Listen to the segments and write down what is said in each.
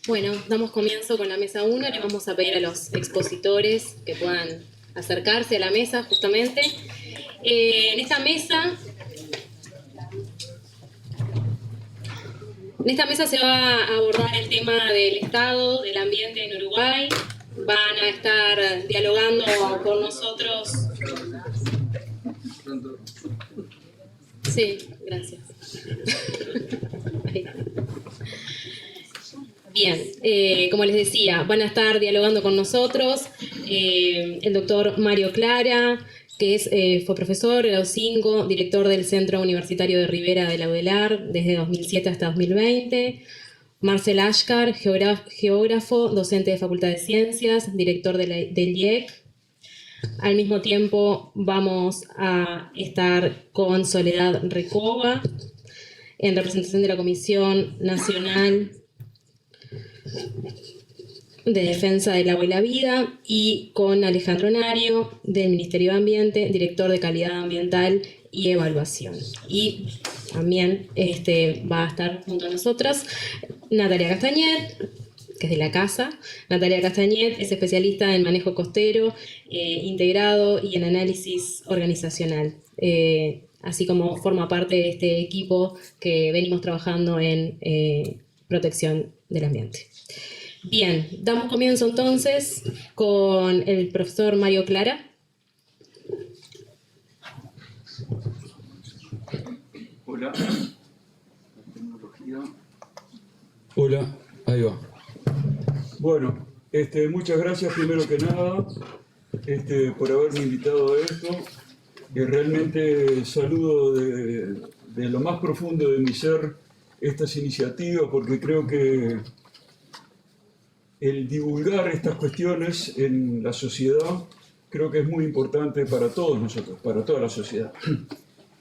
Bueno, damos comienzo con la mesa 1. Le vamos a pedir a los expositores que puedan acercarse a la mesa, justamente. En esta mesa se va a abordar el tema del estado del ambiente en Uruguay. Van a estar dialogando con nosotros. Sí, gracias. Bien, como les decía, van a estar dialogando con nosotros el doctor Mario Clara, que fue profesor, grado 5, director del Centro Universitario de Rivera de la UDELAR desde 2007 hasta 2020. Marcel Ashkar, geógrafo, docente de Facultad de Ciencias, director del IEC. Al mismo tiempo vamos a estar con Soledad Recoba, en representación de la Comisión Nacional de Defensa del Agua y la Vida, y con Alejandro Nario, del Ministerio de Ambiente, director de Calidad Ambiental y Evaluación. Y también va a estar junto a nosotros Natalia Castañet, que es de la casa. Natalia Castañet es especialista en manejo costero integrado y en análisis organizacional, así como forma parte de este equipo que venimos trabajando en protección del ambiente. Bien, damos comienzo entonces con el profesor Mario Clara. Hola. Hola, ahí va. Bueno, muchas gracias primero que nada por haberme invitado a esto. Realmente saludo de lo más profundo de mi ser estas iniciativas, porque creo que el divulgar estas cuestiones en la sociedad creo que es muy importante para todos nosotros, para toda la sociedad.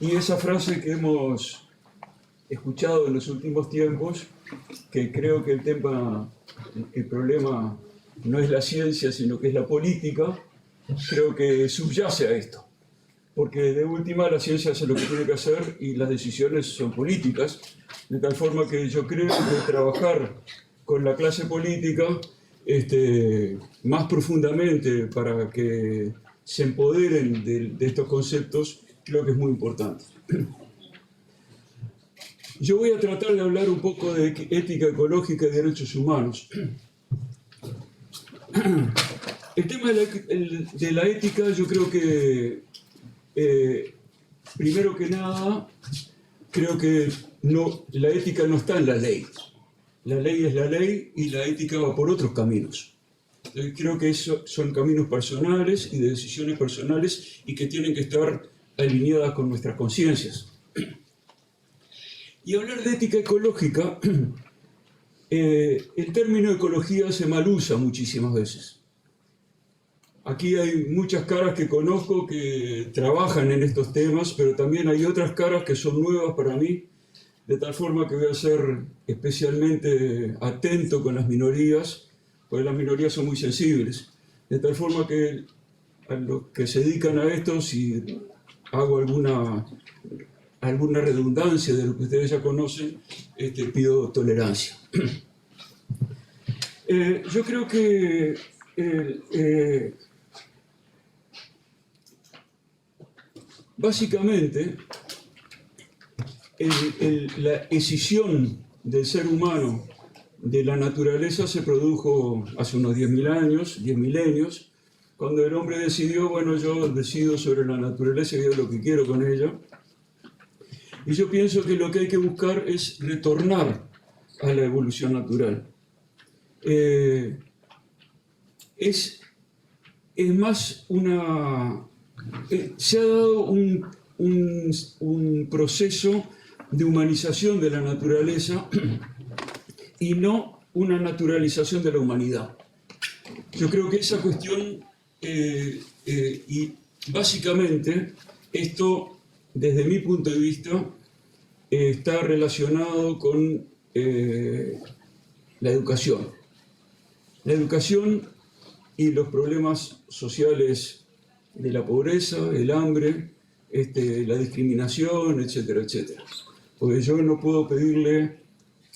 Y esa frase que hemos escuchado en los últimos tiempos, que creo que el problema no es la ciencia, sino que es la política, creo que subyace a esto. Porque de última la ciencia hace lo que tiene que hacer y las decisiones son políticas, de tal forma que yo creo que trabajar con la clase política más profundamente para que se empoderen de estos conceptos, creo que es muy importante. Yo voy a tratar de hablar un poco de ética ecológica y derechos humanos. El tema de la ética, yo creo que, primero que nada, creo que la ética no está en la ley. La ley es la ley y la ética va por otros caminos. Creo que son caminos personales y de decisiones personales y que tienen que estar alineadas con nuestras conciencias. Y hablar de ética ecológica, el término ecología se mal usa muchísimas veces. Aquí hay muchas caras que conozco que trabajan en estos temas, pero también hay otras caras que son nuevas para mí, de tal forma que voy a ser especialmente atento con las minorías, porque las minorías son muy sensibles. De tal forma que a los que se dedican a esto, si hago alguna redundancia de lo que ustedes ya conocen, pido tolerancia. Yo creo que básicamente la escisión del ser humano de la naturaleza se produjo hace unos 10.000 años, 10 milenios, cuando el hombre decidió, bueno, yo decido sobre la naturaleza y hago lo que quiero con ella. Y yo pienso que lo que hay que buscar es retornar a la evolución natural. Es más se ha dado un proceso de humanización de la naturaleza y no una naturalización de la humanidad. Yo creo que esa cuestión, y básicamente esto, desde mi punto de vista, está relacionado con la educación. La educación y los problemas sociales de la pobreza, el hambre, la discriminación, etcétera, etcétera. Porque yo no puedo pedirle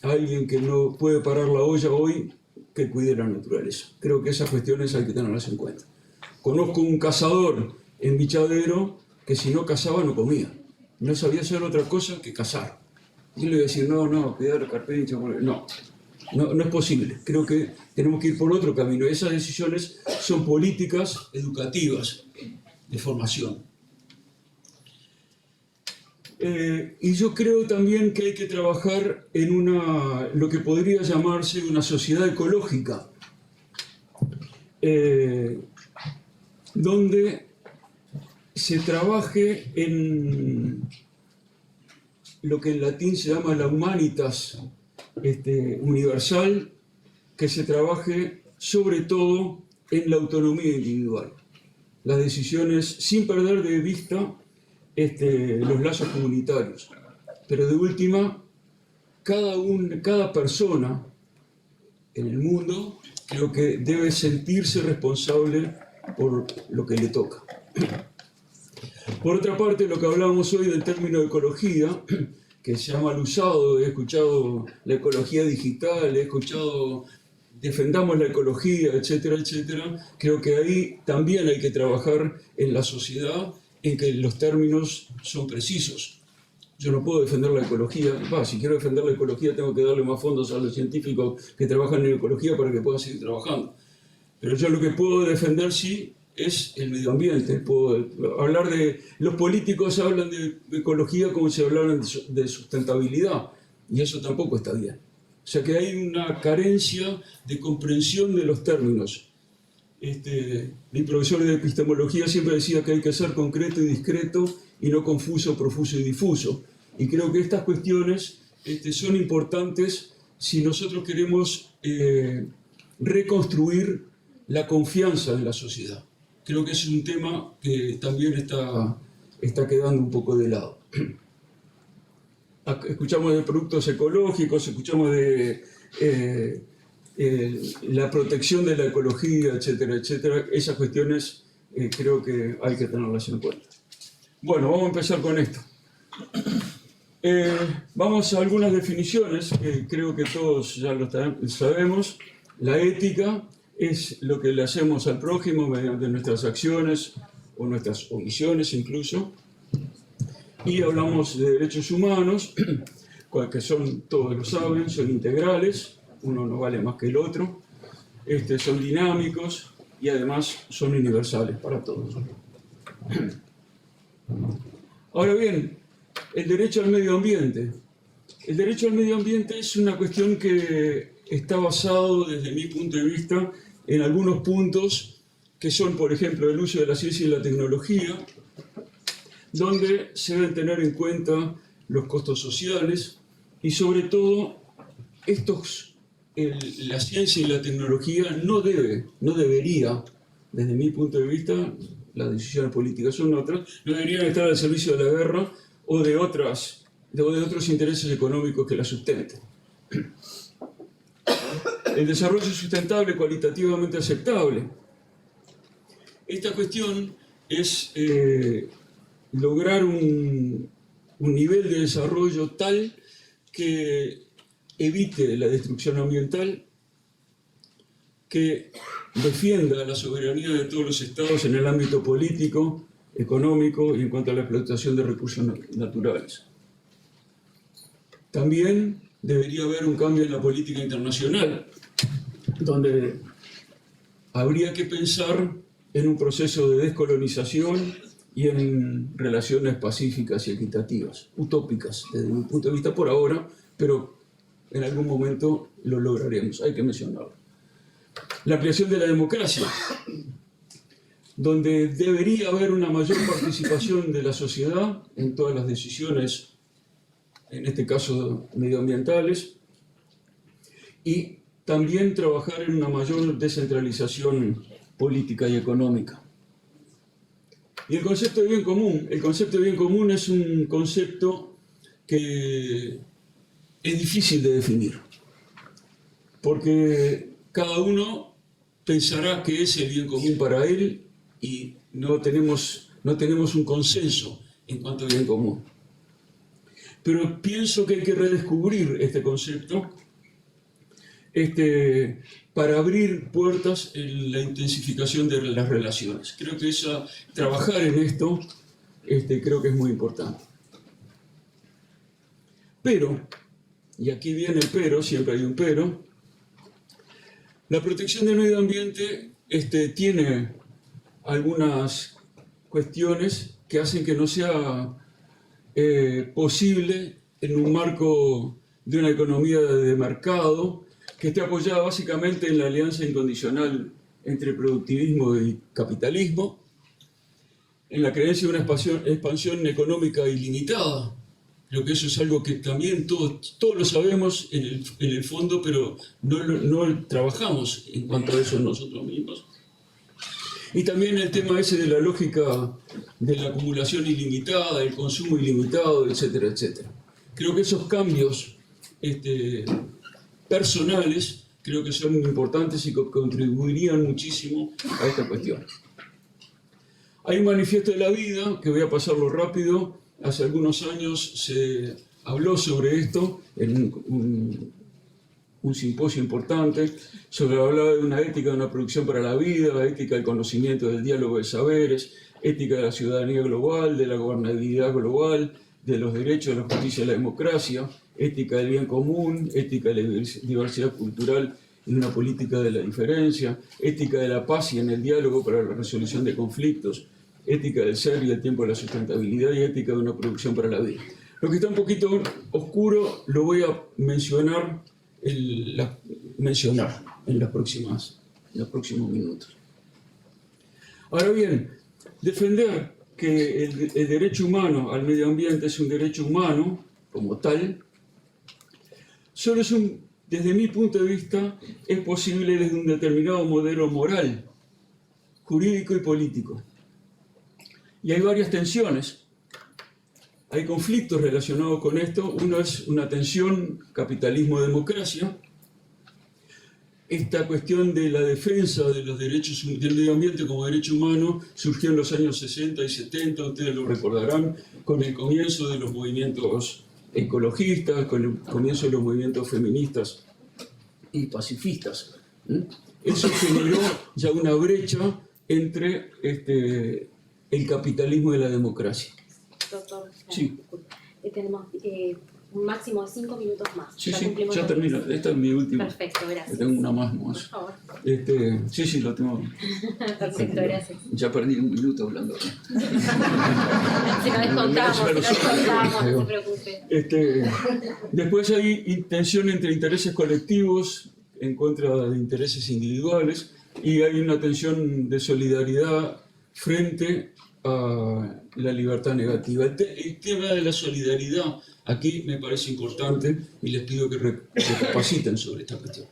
a alguien que no puede parar la olla hoy que cuide la naturaleza. Creo que esas cuestiones hay que tenerlas en cuenta. Conozco un cazador en Bichadero que si no cazaba no comía. No sabía hacer otra cosa que cazar. Y le voy a decir, no, cuidar la carpincha. No es posible. Creo que tenemos que ir por otro camino. Esas decisiones son políticas educativas de formación. Y yo creo también que hay que trabajar en lo que podría llamarse una sociedad ecológica, donde se trabaje en lo que en latín se llama la humanitas universal, que se trabaje sobre todo en la autonomía individual, las decisiones sin perder de vista los lazos comunitarios, pero de última, cada persona en el mundo creo que debe sentirse responsable por lo que le toca. Por otra parte, lo que hablábamos hoy del término de ecología, que se ha mal usado, he escuchado la ecología digital, he escuchado defendamos la ecología, etcétera, etcétera, creo que ahí también hay que trabajar en la sociedad en que los términos son precisos. Yo no puedo defender la ecología. Si quiero defender la ecología tengo que darle más fondos a los científicos que trabajan en ecología para que puedan seguir trabajando. Pero yo lo que puedo defender sí es el medio ambiente. Puedo hablar de... Los políticos hablan de ecología como si hablaran de sustentabilidad, y eso tampoco está bien. O sea que hay una carencia de comprensión de los términos. Mi profesor de epistemología siempre decía que hay que ser concreto y discreto y no confuso, profuso y difuso. Y creo que estas cuestiones son importantes si nosotros queremos reconstruir la confianza en la sociedad. Creo que es un tema que también está quedando un poco de lado. Escuchamos de productos ecológicos, escuchamos de la protección de la ecología, etcétera, etcétera. Esas cuestiones creo que hay que tenerlas en cuenta. Bueno, vamos a empezar con esto. Vamos a algunas definiciones que creo que todos ya lo sabemos. La ética es lo que le hacemos al prójimo mediante nuestras acciones o nuestras omisiones incluso. Y hablamos de derechos humanos, que son, todos lo saben, son integrales. Uno no vale más que el otro, son dinámicos y además son universales para todos. Ahora bien, el derecho al medio ambiente. El derecho al medio ambiente es una cuestión que está basado, desde mi punto de vista, en algunos puntos que son, por ejemplo, el uso de la ciencia y la tecnología, donde se deben tener en cuenta los costos sociales y sobre todo la ciencia y la tecnología no debería, desde mi punto de vista, las decisiones políticas son otras, no deberían estar al servicio de la guerra o de otros intereses económicos que la sustenten. El desarrollo sustentable cualitativamente aceptable. Esta cuestión es lograr un nivel de desarrollo tal que evite la destrucción ambiental, que defienda la soberanía de todos los estados en el ámbito político, económico y en cuanto a la explotación de recursos naturales. También debería haber un cambio en la política internacional, donde habría que pensar en un proceso de descolonización y en relaciones pacíficas y equitativas, utópicas desde mi punto de vista por ahora, pero en algún momento lo lograremos, hay que mencionarlo. La ampliación de la democracia, donde debería haber una mayor participación de la sociedad en todas las decisiones, en este caso medioambientales, y también trabajar en una mayor descentralización política y económica. Y el concepto de bien común es un concepto que es difícil de definir, porque cada uno pensará que es el bien común para él y no tenemos un consenso en cuanto a bien común. pero pienso que hay que redescubrir este concepto para abrir puertas en la intensificación de las relaciones. Creo que trabajar en esto creo que es muy importante. Pero, y aquí viene el pero, siempre hay un pero, la protección del medio ambiente tiene algunas cuestiones que hacen que no sea posible en un marco de una economía de mercado que esté apoyada básicamente en la alianza incondicional entre productivismo y capitalismo, en la creencia de una expansión económica ilimitada. Creo que eso es algo que también todos lo sabemos en el fondo, pero no trabajamos en cuanto a eso nosotros mismos. Y también el tema ese de la lógica de la acumulación ilimitada, el consumo ilimitado, etcétera, etcétera. Creo que esos cambios personales creo que son importantes y que contribuirían muchísimo a esta cuestión. Hay un manifiesto de la vida, que voy a pasarlo rápido. Hace algunos años se habló sobre esto en un simposio importante, hablaba de una ética de una producción para la vida, ética del conocimiento, del diálogo de saberes, ética de la ciudadanía global, de la gobernabilidad global, de los derechos, de la justicia y la democracia, ética del bien común, ética de la diversidad cultural y una política de la diferencia, ética de la paz y en el diálogo para la resolución de conflictos, ética del ser y del tiempo de la sustentabilidad y ética de una producción para la vida. Lo que está un poquito oscuro lo voy a mencionar en los próximos minutos. Ahora bien, defender que el derecho humano al medio ambiente es un derecho humano como tal, solo desde mi punto de vista, es posible desde un determinado modelo moral, jurídico y político. Y hay varias tensiones. Hay conflictos relacionados con esto. Uno es una tensión capitalismo-democracia. Esta cuestión de la defensa de los derechos del medio ambiente como derecho humano surgió en los años 60 y 70, ustedes lo recordarán, con el comienzo de los movimientos ecologistas, con el comienzo de los movimientos feministas y pacifistas. Eso generó ya una brecha entre el capitalismo y la democracia. Doctor, sí. Tenemos un máximo de 5 minutos más. Sí, ya termino. Esta es mi última. Perfecto, gracias. Tengo una más. Por favor. Sí, lo tengo. Perfecto, gracias. Ya perdí un minuto hablando. Si no descontamos, no se preocupe. Después hay tensión entre intereses colectivos en contra de intereses individuales y hay una tensión de solidaridad frente a la libertad negativa. El tema de la solidaridad aquí me parece importante y les pido que recapaciten sobre esta cuestión.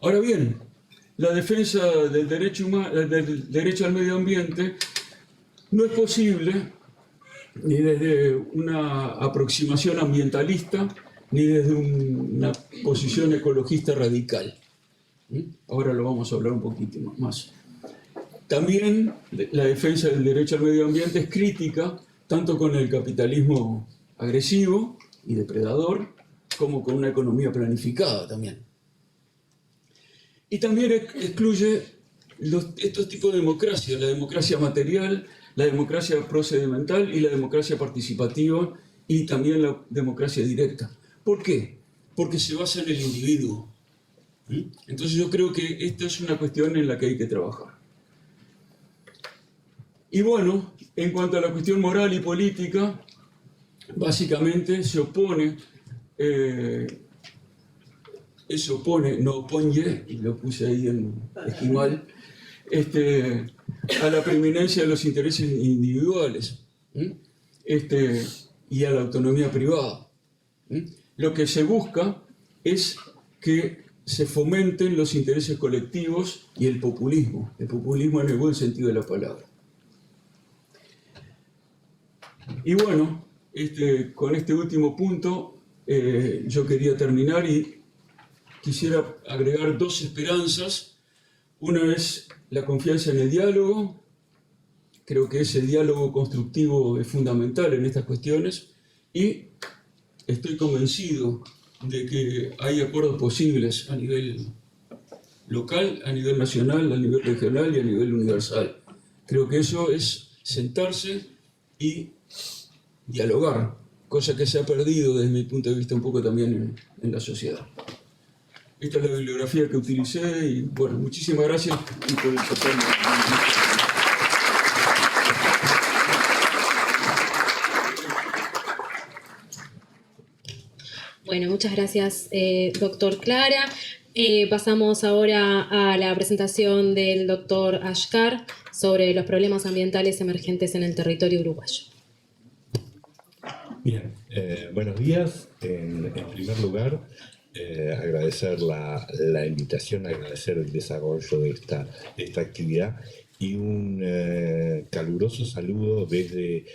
Ahora bien, la defensa del derecho al medio ambiente no es posible ni desde una aproximación ambientalista ni desde una posición ecologista radical. Ahora lo vamos a hablar un poquito más. También la defensa del derecho al medio ambiente es crítica tanto con el capitalismo agresivo y depredador como con una economía planificada también. Y también excluye estos tipos de democracia, la democracia material, la democracia procedimental y la democracia participativa y también la democracia directa. ¿Por qué? Porque se basa en el individuo. Entonces yo creo que esta es una cuestión en la que hay que trabajar. Y bueno, en cuanto a la cuestión moral y política, básicamente se opone, no opone, y lo puse ahí en esquimal, a la preeminencia de los intereses individuales y a la autonomía privada. Lo que se busca es que se fomenten los intereses colectivos y el populismo en el buen sentido de la palabra. Y bueno, con este último punto yo quería terminar y quisiera agregar dos esperanzas. Una es la confianza en el diálogo. Creo que ese diálogo constructivo es fundamental en estas cuestiones. Y estoy convencido de que hay acuerdos posibles a nivel local, a nivel nacional, a nivel regional y a nivel universal. Creo que eso es sentarse y dialogar, cosa que se ha perdido desde mi punto de vista un poco también en la sociedad. Esta es la bibliografía que utilicé y bueno, muchísimas gracias y por el papel. Bueno, muchas gracias, doctor Clara. Pasamos ahora a la presentación del doctor Ashkar sobre los problemas ambientales emergentes en el territorio uruguayo. Bien, buenos días. En primer lugar, agradecer la invitación, agradecer el desarrollo de esta actividad y un caluroso saludo desde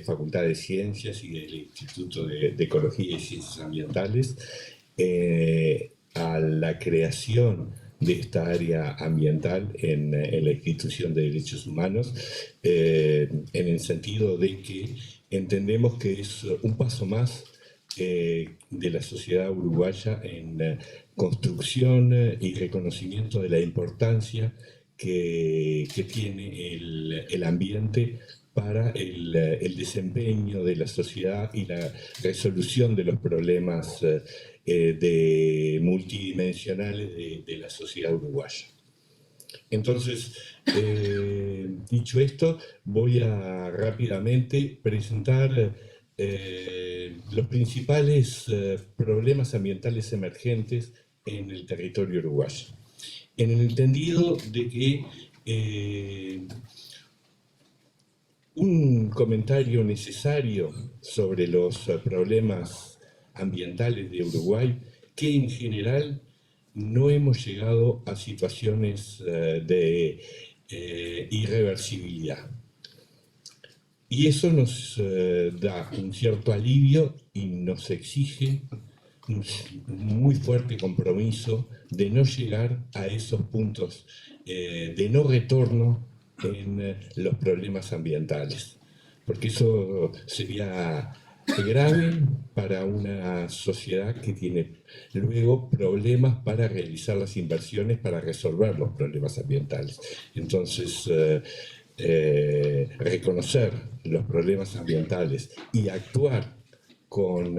Facultad de Ciencias y del Instituto de Ecología y Ciencias Ambientales a la creación de esta área ambiental en la institución de derechos humanos, en el sentido de que entendemos que es un paso más de la sociedad uruguaya en construcción y reconocimiento de la importancia que tiene el ambiente para el desempeño de la sociedad y la resolución de los problemas multidimensionales de la sociedad uruguaya. Entonces, dicho esto, voy a rápidamente presentar los principales problemas ambientales emergentes en el territorio uruguayo. En el entendido de que un comentario necesario sobre los problemas ambientales de Uruguay, que en general no hemos llegado a situaciones de irreversibilidad. Y eso nos da un cierto alivio y nos exige un muy fuerte compromiso de no llegar a esos puntos de no retorno en los problemas ambientales, porque eso sería grave para una sociedad que tiene luego problemas para realizar las inversiones para resolver los problemas ambientales. Entonces, reconocer los problemas ambientales y actuar con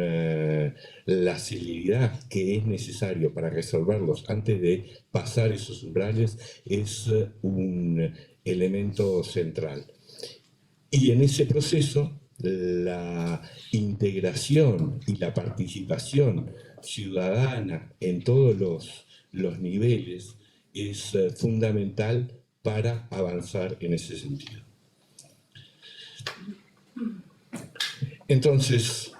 la celeridad que es necesario para resolverlos antes de pasar esos umbrales es un elemento central. Y en ese proceso, la integración y la participación ciudadana en todos los niveles es fundamental para avanzar en ese sentido. Entonces,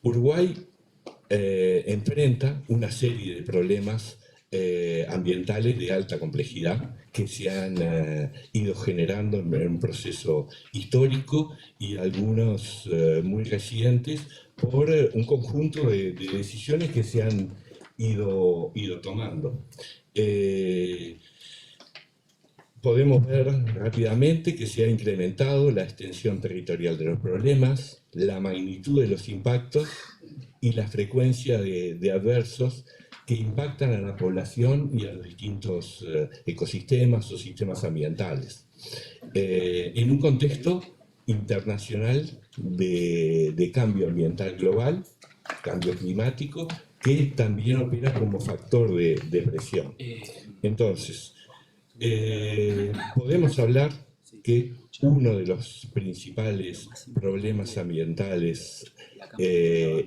Uruguay enfrenta una serie de problemas ambientales de alta complejidad que se han ido generando en un proceso histórico y algunos muy recientes por un conjunto de decisiones que se han ido tomando. Podemos ver rápidamente que se ha incrementado la extensión territorial de los problemas, la magnitud de los impactos y la frecuencia de adversos que impactan a la población y a los distintos ecosistemas o sistemas ambientales. En un contexto internacional de cambio ambiental global, cambio climático, que también opera como factor de presión. Entonces, podemos hablar que uno de los principales problemas ambientales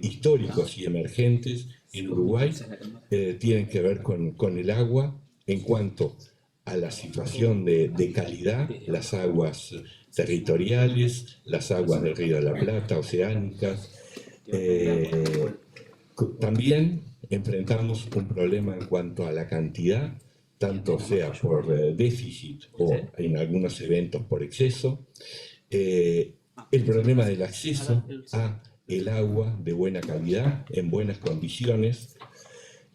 históricos y emergentes en Uruguay tienen que ver con el agua en cuanto a la situación de calidad, las aguas territoriales, las aguas del Río de la Plata, oceánicas. También enfrentamos un problema en cuanto a la cantidad, tanto sea por déficit o en algunos eventos por exceso. El problema del acceso a el agua de buena calidad, en buenas condiciones.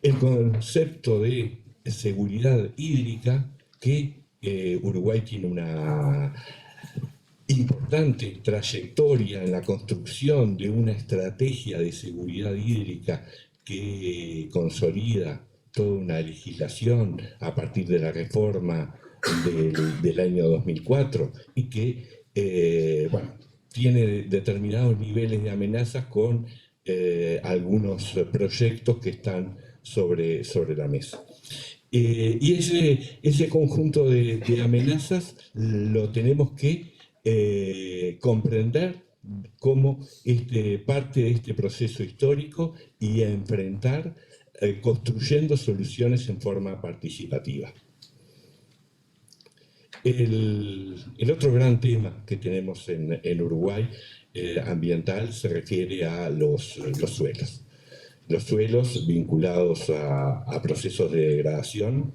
El concepto de seguridad hídrica, que Uruguay tiene importante trayectoria en la construcción de una estrategia de seguridad hídrica que consolida toda una legislación a partir de la reforma del año 2004 y que, bueno, tiene determinados niveles de amenazas con algunos proyectos que están sobre la mesa. Y ese conjunto de amenazas lo tenemos que comprender como parte de este proceso histórico y enfrentar construyendo soluciones en forma participativa. El otro gran tema que tenemos en Uruguay ambiental se refiere a los suelos. Los suelos vinculados a procesos de degradación,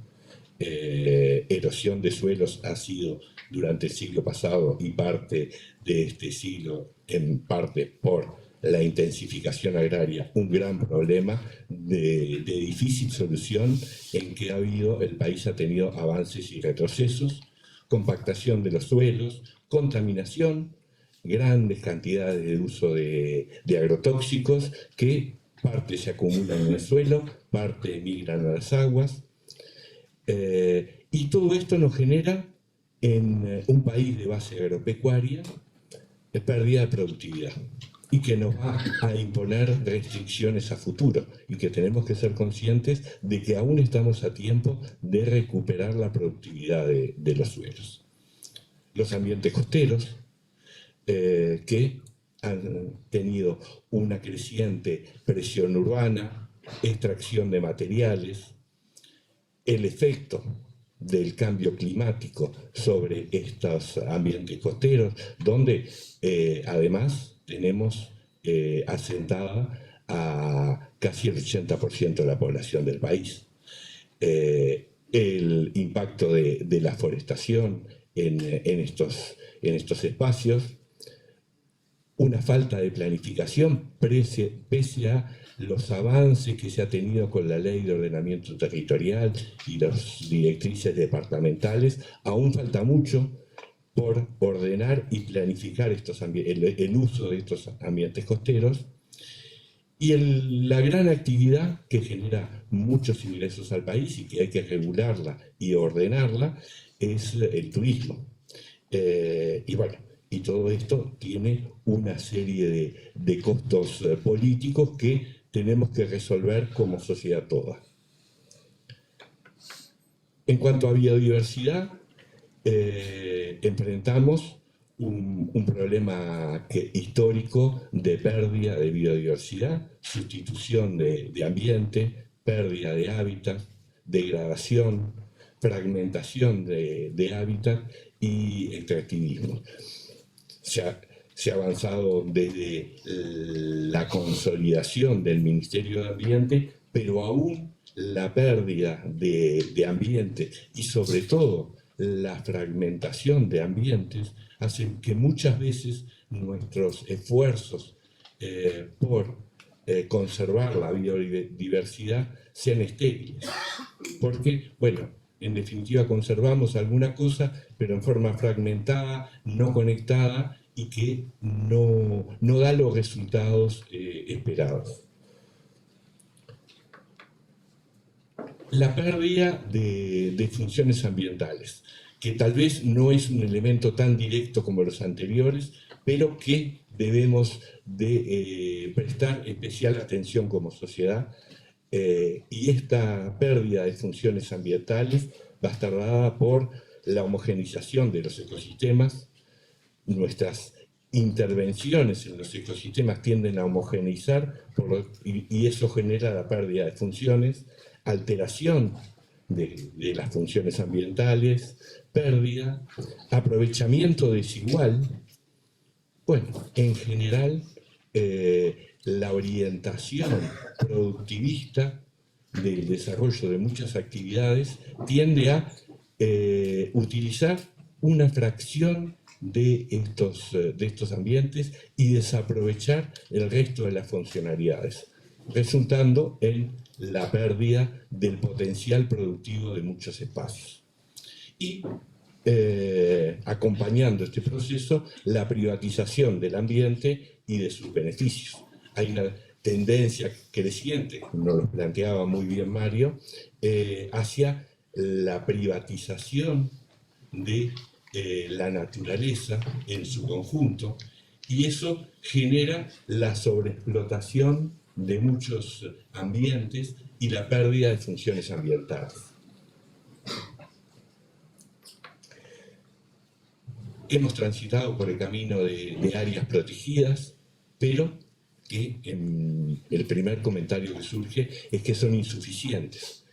erosión de suelos ha sido durante el siglo pasado y parte de este siglo, en parte por la intensificación agraria, un gran problema de difícil solución en que el país ha tenido avances y retrocesos, compactación de los suelos, contaminación, grandes cantidades de uso de agrotóxicos que parte se acumulan en el suelo, parte migran a las aguas, y todo esto nos genera en un país de base agropecuaria pérdida de productividad y que nos va a imponer restricciones a futuro y que tenemos que ser conscientes de que aún estamos a tiempo de recuperar la productividad de los suelos. Los ambientes costeros que han tenido una creciente presión urbana, extracción de materiales, el efecto del cambio climático sobre estos ambientes costeros, donde además tenemos asentada a casi el 80% de la población del país. El impacto de la forestación en estos espacios, una falta de planificación pese a los avances que se ha tenido con la Ley de Ordenamiento Territorial y las directrices departamentales. Aún falta mucho por ordenar y planificar el uso de estos ambientes costeros. Y la gran actividad que genera muchos ingresos al país y que hay que regularla y ordenarla es el turismo. Y bueno, y todo esto tiene una serie de costos políticos que tenemos que resolver como sociedad toda. En cuanto a biodiversidad, enfrentamos un problema histórico de pérdida de biodiversidad, sustitución de ambiente, pérdida de hábitat, degradación, fragmentación de hábitat y extractivismo. Se ha avanzado desde la consolidación del Ministerio de Ambiente, pero aún la pérdida de ambientes y sobre todo la fragmentación de ambientes hacen que muchas veces nuestros esfuerzos por conservar la biodiversidad sean estériles. Porque, bueno, en definitiva conservamos alguna cosa, pero en forma fragmentada, no conectada y que no da los resultados esperados. La pérdida de funciones ambientales, que tal vez no es un elemento tan directo como los anteriores, pero que debemos de prestar especial atención como sociedad. Y esta pérdida de funciones ambientales va a estar dada por la homogenización de los ecosistemas. Nuestras intervenciones en los ecosistemas tienden a homogeneizar y eso genera la pérdida de funciones, alteración de las funciones ambientales, pérdida, aprovechamiento desigual. Bueno, en general, la orientación productivista del desarrollo de muchas actividades tiende a utilizar una fracción de estos ambientes y desaprovechar el resto de las funcionalidades, resultando en la pérdida del potencial productivo de muchos espacios. Y acompañando este proceso la privatización del ambiente y de sus beneficios. Hay una tendencia creciente, nos lo planteaba muy bien Mario, hacia la privatización de la naturaleza en su conjunto, y eso genera la sobreexplotación de muchos ambientes y la pérdida de funciones ambientales. Hemos transitado por el camino de áreas protegidas, pero que el primer comentario que surge es que son insuficientes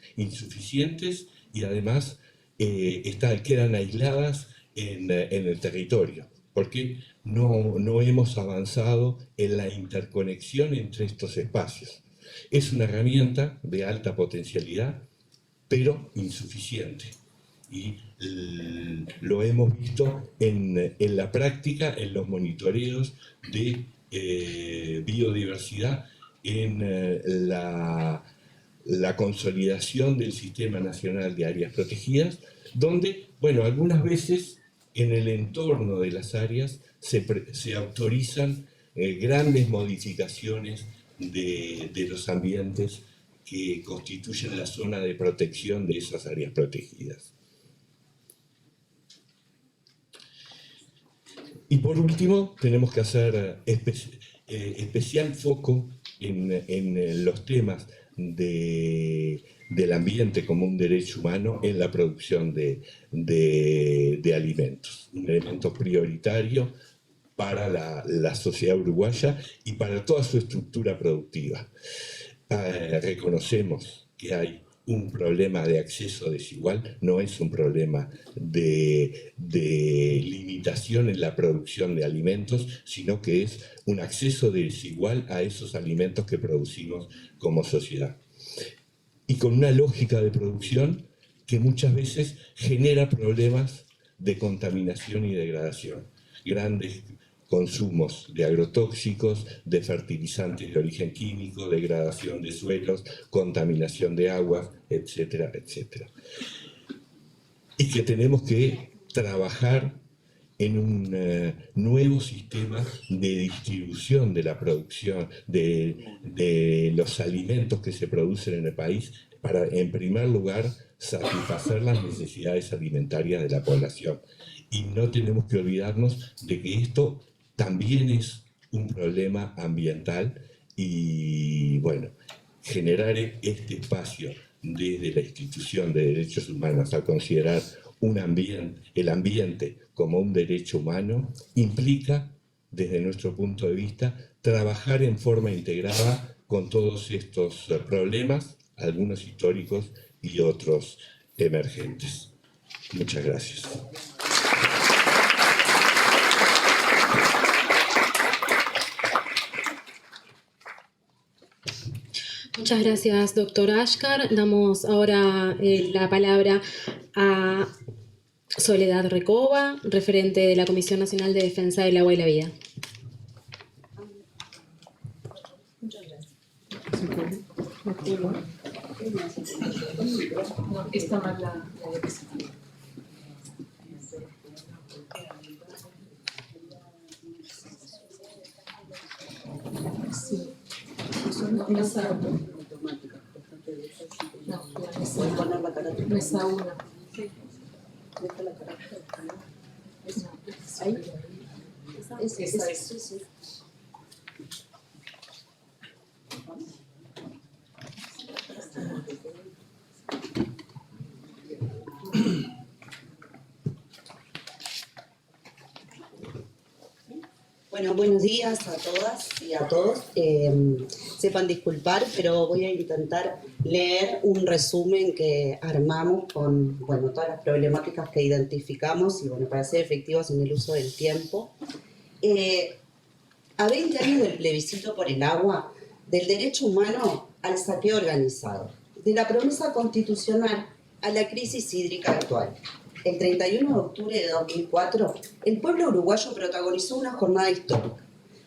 y además quedan aisladas en el territorio, porque no hemos avanzado en la interconexión entre estos espacios. Es una herramienta de alta potencialidad, pero insuficiente. Y lo hemos visto en la práctica, en los monitoreos de biodiversidad, en la consolidación del Sistema Nacional de Áreas Protegidas, donde, bueno, algunas veces en el entorno de las áreas se autorizan grandes modificaciones de los ambientes que constituyen la zona de protección de esas áreas protegidas. Y por último, tenemos que hacer especial foco en los temas del ambiente como un derecho humano en la producción de alimentos, un elemento prioritario para la sociedad uruguaya y para toda su estructura productiva. Reconocemos que hay un problema de acceso desigual, no es un problema de limitación en la producción de alimentos, sino que es un acceso desigual a esos alimentos que producimos como sociedad. Y con una lógica de producción que muchas veces genera problemas de contaminación y degradación. Grandes consumos de agrotóxicos, de fertilizantes de origen químico, degradación de suelos, contaminación de aguas, etcétera, etcétera. Y que tenemos que trabajar en un nuevo sistema de distribución de la producción de los alimentos que se producen en el país para, en primer lugar, satisfacer las necesidades alimentarias de la población. Y no tenemos que olvidarnos de que esto también es un problema ambiental y, bueno, generar este espacio desde la institución de derechos humanos a considerar el ambiente como un derecho humano implica, desde nuestro punto de vista, trabajar en forma integrada con todos estos problemas, algunos históricos y otros emergentes. Muchas gracias. Muchas gracias, doctor Ashkar. Damos ahora la palabra a Soledad Recoba, referente de la Comisión Nacional de Defensa del Agua y la Vida. Muchas gracias. No, esta más la diapositiva. Sí. Mesa 1. No, la mesa 1. Ahí. Esa es. Sí. Bueno, buenos días a todas y a todos. Sepan disculpar, pero voy a intentar leer un resumen que armamos con todas las problemáticas que identificamos y para ser efectivos en el uso del tiempo. A 20 años del plebiscito por el agua, del derecho humano al saqueo organizado, de la promesa constitucional a la crisis hídrica actual. El 31 de octubre de 2004, el pueblo uruguayo protagonizó una jornada histórica.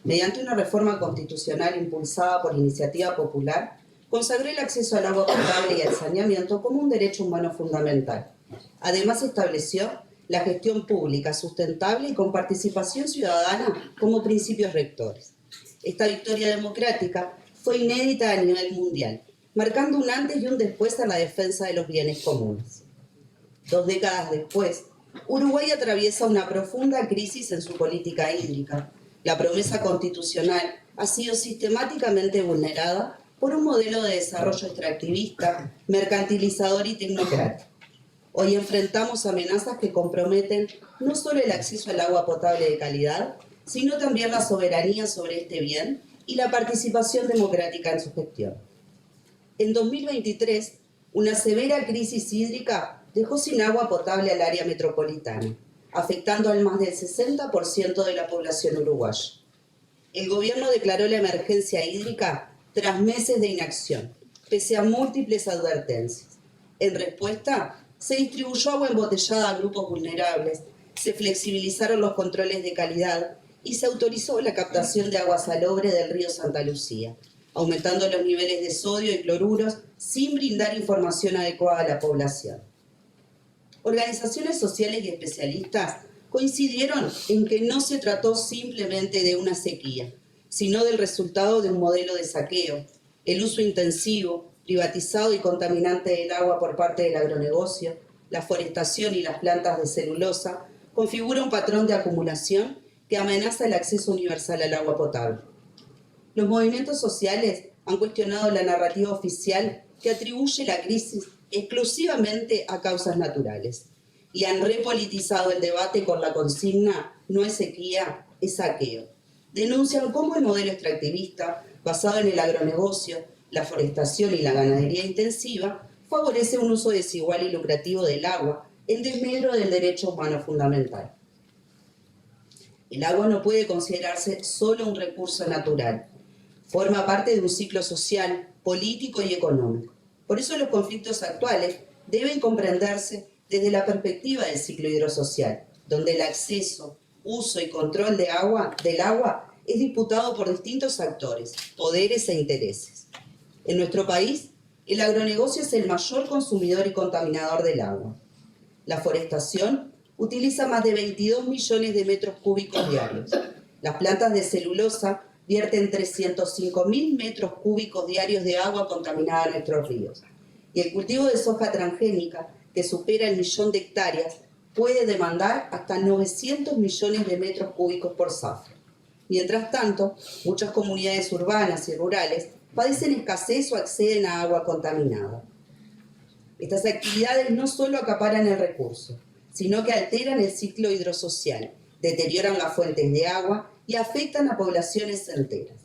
Mediante una reforma constitucional impulsada por iniciativa popular, consagró el acceso al agua potable y al saneamiento como un derecho humano fundamental. Además, estableció la gestión pública sustentable y con participación ciudadana como principios rectores. Esta victoria democrática fue inédita a nivel mundial, marcando un antes y un después en la defensa de los bienes comunes. 2 décadas después, Uruguay atraviesa una profunda crisis en su política hídrica. La promesa constitucional ha sido sistemáticamente vulnerada por un modelo de desarrollo extractivista, mercantilizador y tecnocrático. Hoy enfrentamos amenazas que comprometen no solo el acceso al agua potable de calidad, sino también la soberanía sobre este bien y la participación democrática en su gestión. En 2023, una severa crisis hídrica dejó sin agua potable al área metropolitana, afectando al más del 60% de la población uruguaya. El gobierno declaró la emergencia hídrica tras meses de inacción, pese a múltiples advertencias. En respuesta, se distribuyó agua embotellada a grupos vulnerables, se flexibilizaron los controles de calidad y se autorizó la captación de agua salobre del río Santa Lucía, aumentando los niveles de sodio y cloruros sin brindar información adecuada a la población. Organizaciones sociales y especialistas coincidieron en que no se trató simplemente de una sequía, sino del resultado de un modelo de saqueo, el uso intensivo, privatizado y contaminante del agua por parte del agronegocio, la forestación y las plantas de celulosa, configura un patrón de acumulación que amenaza el acceso universal al agua potable. Los movimientos sociales han cuestionado la narrativa oficial que atribuye la crisis exclusivamente a causas naturales y han repolitizado el debate con la consigna "no es sequía, es saqueo". Denuncian cómo el modelo extractivista, basado en el agronegocio, la forestación y la ganadería intensiva, favorece un uso desigual y lucrativo del agua en desmedro del derecho humano fundamental. El agua no puede considerarse solo un recurso natural. Forma parte de un ciclo social, político y económico. Por eso los conflictos actuales deben comprenderse desde la perspectiva del ciclo hidrosocial, donde el acceso, uso y control del agua es disputado por distintos actores, poderes e intereses. En nuestro país, el agronegocio es el mayor consumidor y contaminador del agua. La forestación utiliza más de 22 millones de metros cúbicos diarios. Las plantas de celulosa vierten 305.000 metros cúbicos diarios de agua contaminada a nuestros ríos. Y el cultivo de soja transgénica, que supera el 1.000.000 de hectáreas, puede demandar hasta 900 millones de metros cúbicos por zafra. Mientras tanto, muchas comunidades urbanas y rurales padecen escasez o acceden a agua contaminada. Estas actividades no solo acaparan el recurso, sino que alteran el ciclo hidrosocial, deterioran las fuentes de agua y afectan a poblaciones enteras.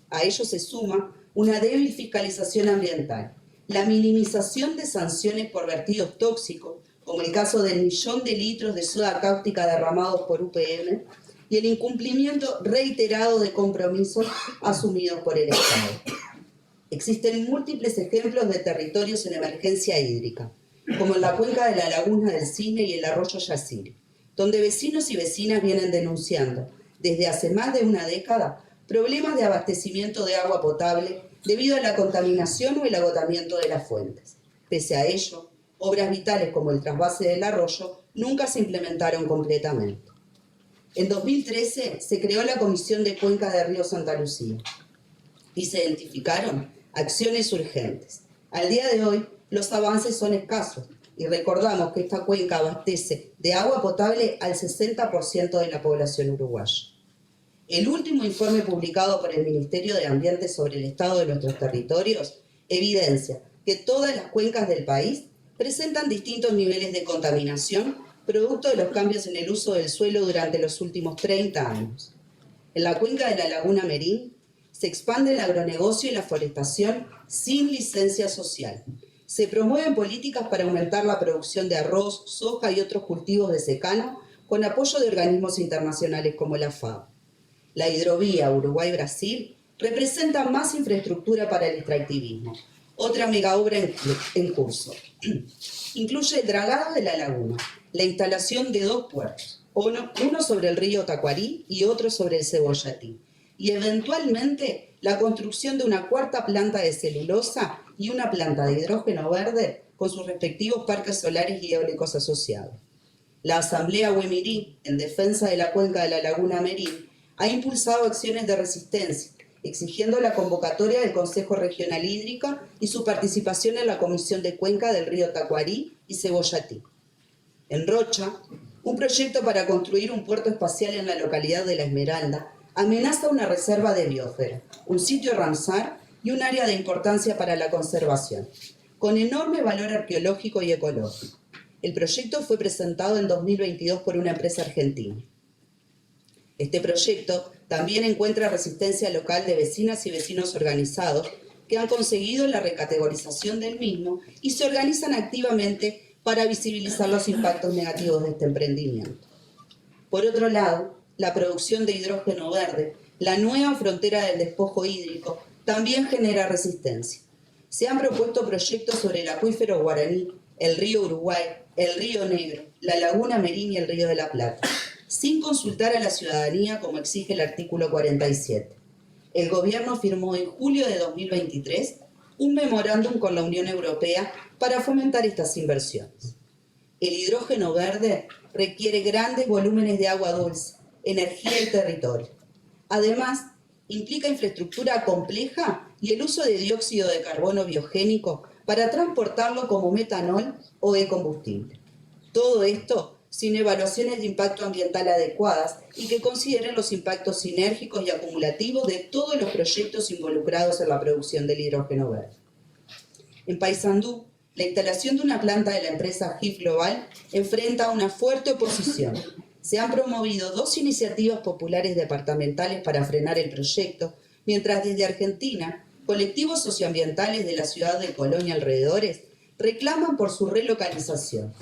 A ello se suma una débil fiscalización ambiental, la minimización de sanciones por vertidos tóxicos, como el caso del 1.000.000 de litros de soda cáustica derramados por UPM, y el incumplimiento reiterado de compromisos asumidos por el Estado. Existen múltiples ejemplos de territorios en emergencia hídrica, como en la cuenca de la Laguna del Cisne y el arroyo Yacire, donde vecinos y vecinas vienen denunciando, desde hace más de una década, problemas de abastecimiento de agua potable debido a la contaminación o el agotamiento de las fuentes. Pese a ello, obras vitales como el trasvase del arroyo nunca se implementaron completamente. En 2013 se creó la Comisión de Cuenca de Río Santa Lucía y se identificaron acciones urgentes. Al día de hoy, los avances son escasos y recordamos que esta cuenca abastece de agua potable al 60% de la población uruguaya. El último informe publicado por el Ministerio de Ambiente sobre el estado de nuestros territorios evidencia que todas las cuencas del país presentan distintos niveles de contaminación producto de los cambios en el uso del suelo durante los últimos 30 años. En la cuenca de la Laguna Merín se expande el agronegocio y la forestación sin licencia social. Se promueven políticas para aumentar la producción de arroz, soja y otros cultivos de secano con apoyo de organismos internacionales como la FAO. La hidrovía Uruguay-Brasil representa más infraestructura para el extractivismo, otra megaobra en curso. Incluye el dragado de la laguna, la instalación de 2 puertos, uno sobre el río Tacuarí y otro sobre el Cebollatí, y eventualmente la construcción de una 4ª planta de celulosa y una planta de hidrógeno verde con sus respectivos parques solares y eólicos asociados. La Asamblea Huemirí, en defensa de la cuenca de la Laguna Merín, ha impulsado acciones de resistencia, exigiendo la convocatoria del Consejo Regional Hídrica y su participación en la Comisión de Cuenca del río Tacuarí y Cebollatí. En Rocha, un proyecto para construir un puerto espacial en la localidad de La Esmeralda amenaza una reserva de biosfera, un sitio Ramsar y un área de importancia para la conservación, con enorme valor arqueológico y ecológico. El proyecto fue presentado en 2022 por una empresa argentina. Este proyecto también encuentra resistencia local de vecinas y vecinos organizados que han conseguido la recategorización del mismo y se organizan activamente para visibilizar los impactos negativos de este emprendimiento. Por otro lado, la producción de hidrógeno verde, la nueva frontera del despojo hídrico, también genera resistencia. Se han propuesto proyectos sobre el acuífero guaraní, el río Uruguay, el río Negro, la laguna Merín y el río de la Plata, sin consultar a la ciudadanía como exige el artículo 47. El gobierno firmó en julio de 2023 un memorándum con la Unión Europea para fomentar estas inversiones. El hidrógeno verde requiere grandes volúmenes de agua dulce, energía y territorio. Además, implica infraestructura compleja y el uso de dióxido de carbono biogénico para transportarlo como metanol o e-combustible. Todo esto sin evaluaciones de impacto ambiental adecuadas y que consideren los impactos sinérgicos y acumulativos de todos los proyectos involucrados en la producción del hidrógeno verde. En Paysandú, la instalación de una planta de la empresa GIF Global enfrenta una fuerte oposición. Se han promovido 2 iniciativas populares departamentales para frenar el proyecto, mientras desde Argentina, colectivos socioambientales de la ciudad de Colón y alrededores reclaman por su relocalización.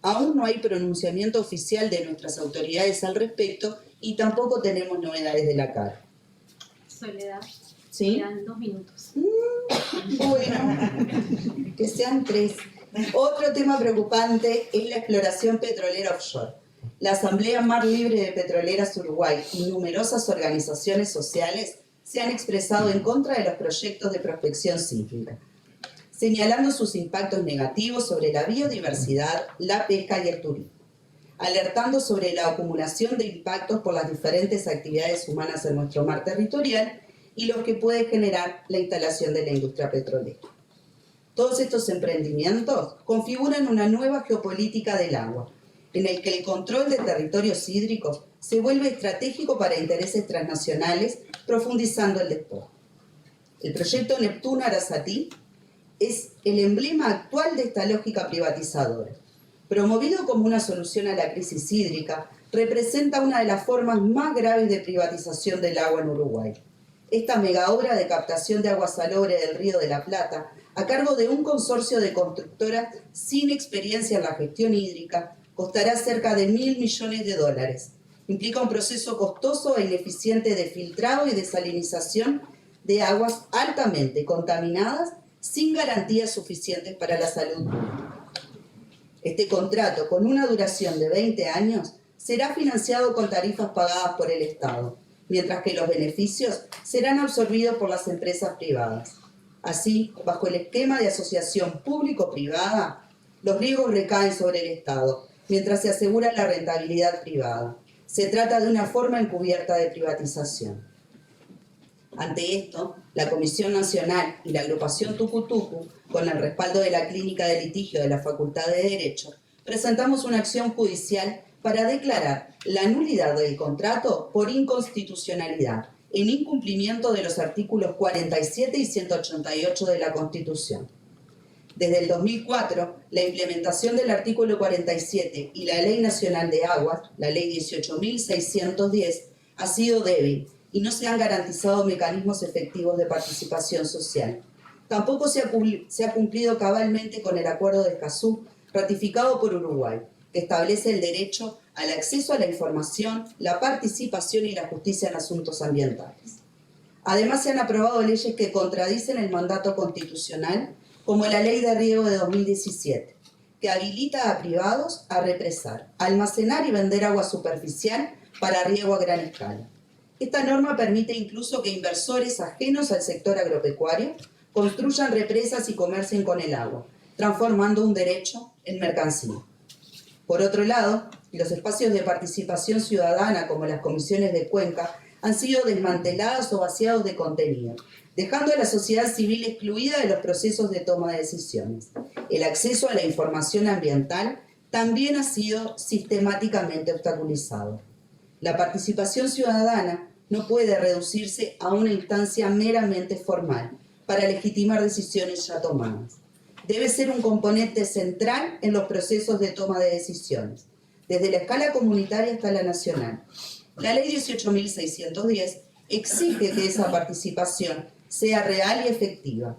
Aún no hay pronunciamiento oficial de nuestras autoridades al respecto y tampoco tenemos novedades de la CAR. Soledad, ¿Sí? quedan 2 minutos. Bueno, que sean 3. Otro tema preocupante es la exploración petrolera offshore. La Asamblea Mar Libre de Petroleras Uruguay y numerosas organizaciones sociales se han expresado en contra de los proyectos de prospección sísmica, señalando sus impactos negativos sobre la biodiversidad, la pesca y el turismo, alertando sobre la acumulación de impactos por las diferentes actividades humanas en nuestro mar territorial y los que puede generar la instalación de la industria petrolera. Todos estos emprendimientos configuran una nueva geopolítica del agua, en el que el control de territorios hídricos se vuelve estratégico para intereses transnacionales, profundizando el despojo. El proyecto Neptuno Arasatí es el emblema actual de esta lógica privatizadora. Promovido como una solución a la crisis hídrica, representa una de las formas más graves de privatización del agua en Uruguay. Esta megaobra de captación de agua salobre del río de la Plata, a cargo de un consorcio de constructoras sin experiencia en la gestión hídrica, costará cerca de $1.000 millones. Implica un proceso costoso e ineficiente de filtrado y desalinización de aguas altamente contaminadas sin garantías suficientes para la salud pública. Este contrato, con una duración de 20 años, será financiado con tarifas pagadas por el Estado, mientras que los beneficios serán absorbidos por las empresas privadas. Así, bajo el esquema de asociación público-privada, los riesgos recaen sobre el Estado, mientras se asegura la rentabilidad privada. Se trata de una forma encubierta de privatización. Ante esto, la Comisión Nacional y la agrupación Tucutucu, con el respaldo de la Clínica de Litigio de la Facultad de Derecho, presentamos una acción judicial para declarar la nulidad del contrato por inconstitucionalidad, en incumplimiento de los artículos 47 y 188 de la Constitución. Desde el 2004, la implementación del artículo 47 y la Ley Nacional de Aguas, la Ley 18.610, ha sido débil y no se han garantizado mecanismos efectivos de participación social. Tampoco se ha cumplido cabalmente con el Acuerdo de Escazú, ratificado por Uruguay, que establece el derecho al acceso a la información, la participación y la justicia en asuntos ambientales. Además, se han aprobado leyes que contradicen el mandato constitucional, como la Ley de Riego de 2017, que habilita a privados a represar, almacenar y vender agua superficial para riego a gran escala. Esta norma permite incluso que inversores ajenos al sector agropecuario construyan represas y comercien con el agua, transformando un derecho en mercancía. Por otro lado, los espacios de participación ciudadana, como las comisiones de cuenca, han sido desmantelados o vaciados de contenido, dejando a la sociedad civil excluida de los procesos de toma de decisiones. El acceso a la información ambiental también ha sido sistemáticamente obstaculizado. La participación ciudadana no puede reducirse a una instancia meramente formal para legitimar decisiones ya tomadas. Debe ser un componente central en los procesos de toma de decisiones, desde la escala comunitaria hasta la nacional. La Ley 18.610 exige que esa participación sea real y efectiva.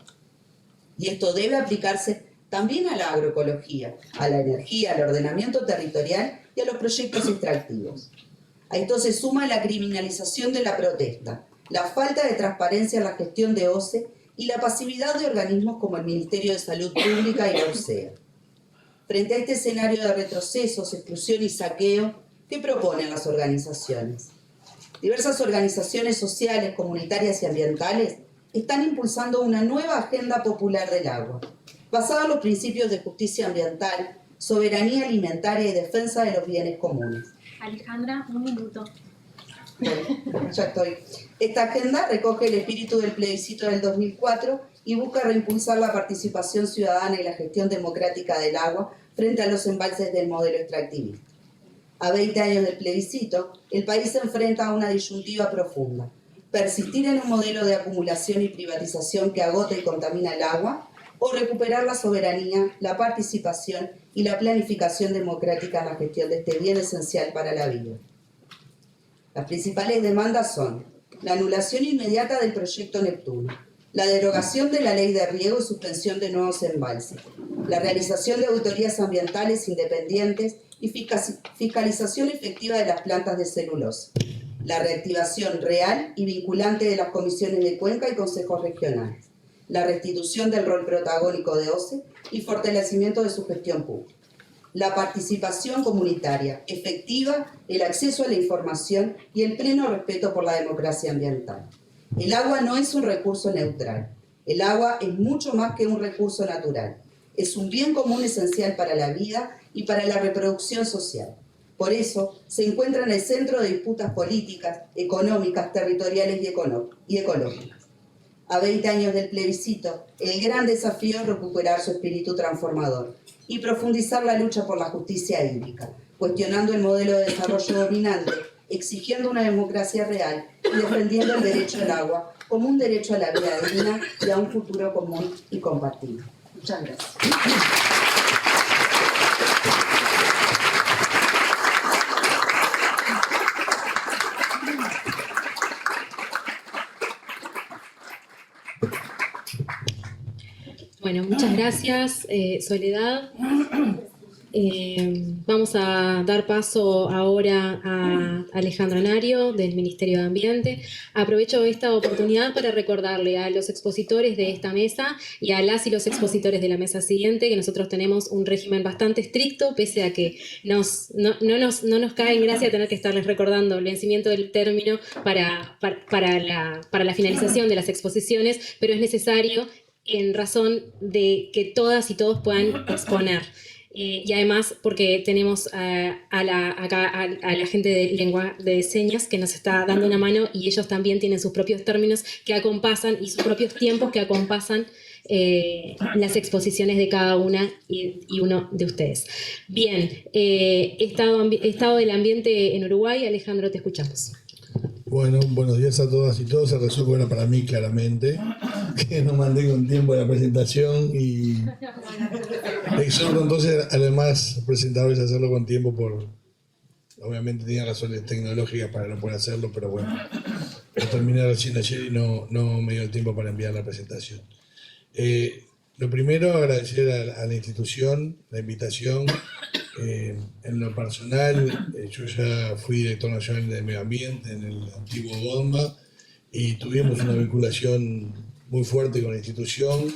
Y esto debe aplicarse también a la agroecología, a la energía, al ordenamiento territorial y a los proyectos extractivos. A esto se suma la criminalización de la protesta, la falta de transparencia en la gestión de OCE y la pasividad de organismos como el Ministerio de Salud Pública y la UCEA. Frente a este escenario de retrocesos, exclusión y saqueo, ¿qué proponen las organizaciones? Diversas organizaciones sociales, comunitarias y ambientales están impulsando una nueva agenda popular del agua, basada en los principios de justicia ambiental, soberanía alimentaria y defensa de los bienes comunes. Alejandra, 1 minuto. Bueno, ya estoy. Esta agenda recoge el espíritu del plebiscito del 2004 y busca reimpulsar la participación ciudadana y la gestión democrática del agua frente a los embalses del modelo extractivista. A 20 años del plebiscito, el país se enfrenta a una disyuntiva profunda: persistir en un modelo de acumulación y privatización que agota y contamina el agua, o recuperar la soberanía, la participación y la planificación democrática en la gestión de este bien esencial para la vida. Las principales demandas son la anulación inmediata del proyecto Neptuno, la derogación de la ley de riego y suspensión de nuevos embalses, la realización de auditorías ambientales independientes y fiscalización efectiva de las plantas de celulosa, la reactivación real y vinculante de las comisiones de cuenca y consejos regionales, la restitución del rol protagónico de OCE y fortalecimiento de su gestión pública, la participación comunitaria efectiva, el acceso a la información y el pleno respeto por la democracia ambiental. El agua no es un recurso neutral. El agua es mucho más que un recurso natural. Es un bien común esencial para la vida y para la reproducción social. Por eso, se encuentra en el centro de disputas políticas, económicas, territoriales y ecológicas. A 20 años del plebiscito, el gran desafío es recuperar su espíritu transformador y profundizar la lucha por la justicia hídrica, cuestionando el modelo de desarrollo dominante, exigiendo una democracia real y defendiendo el derecho al agua como un derecho a la vida digna y a un futuro común y compartido. Muchas gracias. Bueno, muchas gracias, Soledad. Vamos a dar paso ahora a Alejandra Nario, del Ministerio de Ambiente. Aprovecho esta oportunidad para recordarle a los expositores de esta mesa y a las y los expositores de la mesa siguiente que nosotros tenemos un régimen bastante estricto, pese a que no nos cae en gracia tener que estarles recordando el vencimiento del término para la finalización de las exposiciones, pero es necesario en razón de que todas y todos puedan exponer. Y además porque tenemos a la gente de lengua de señas que nos está dando una mano, y ellos también tienen sus propios términos que acompasan y sus propios tiempos que acompasan las exposiciones de cada una y uno de ustedes. Bien, estado del ambiente en Uruguay. Alejandro, te escuchamos. Bueno, buenos días a todas y todos. Se resuelve bueno para mí claramente, que no mandé con tiempo la presentación, y exhorto entonces a los demás presentadores a hacerlo con tiempo obviamente tenía razones tecnológicas para no poder hacerlo, pero bueno, lo terminé recién ayer y no me dio el tiempo para enviar la presentación. Lo primero, agradecer a la institución la invitación. En lo personal, yo ya fui director nacional de medio ambiente en el antiguo GODMA y tuvimos una vinculación muy fuerte con la institución.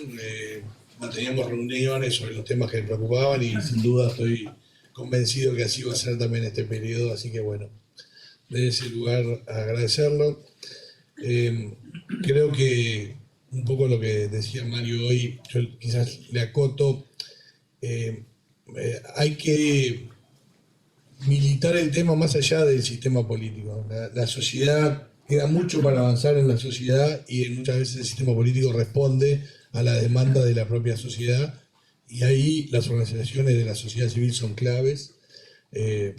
Manteníamos reuniones sobre los temas que me preocupaban y sin duda estoy convencido que así va a ser también este periodo, así que bueno, desde ese lugar agradecerlo. Creo que un poco lo que decía Mario hoy, yo quizás le acoto, hay que militar el tema más allá del sistema político. La sociedad, queda mucho para avanzar en la sociedad y muchas veces el sistema político responde a la demanda de la propia sociedad y ahí las organizaciones de la sociedad civil son claves,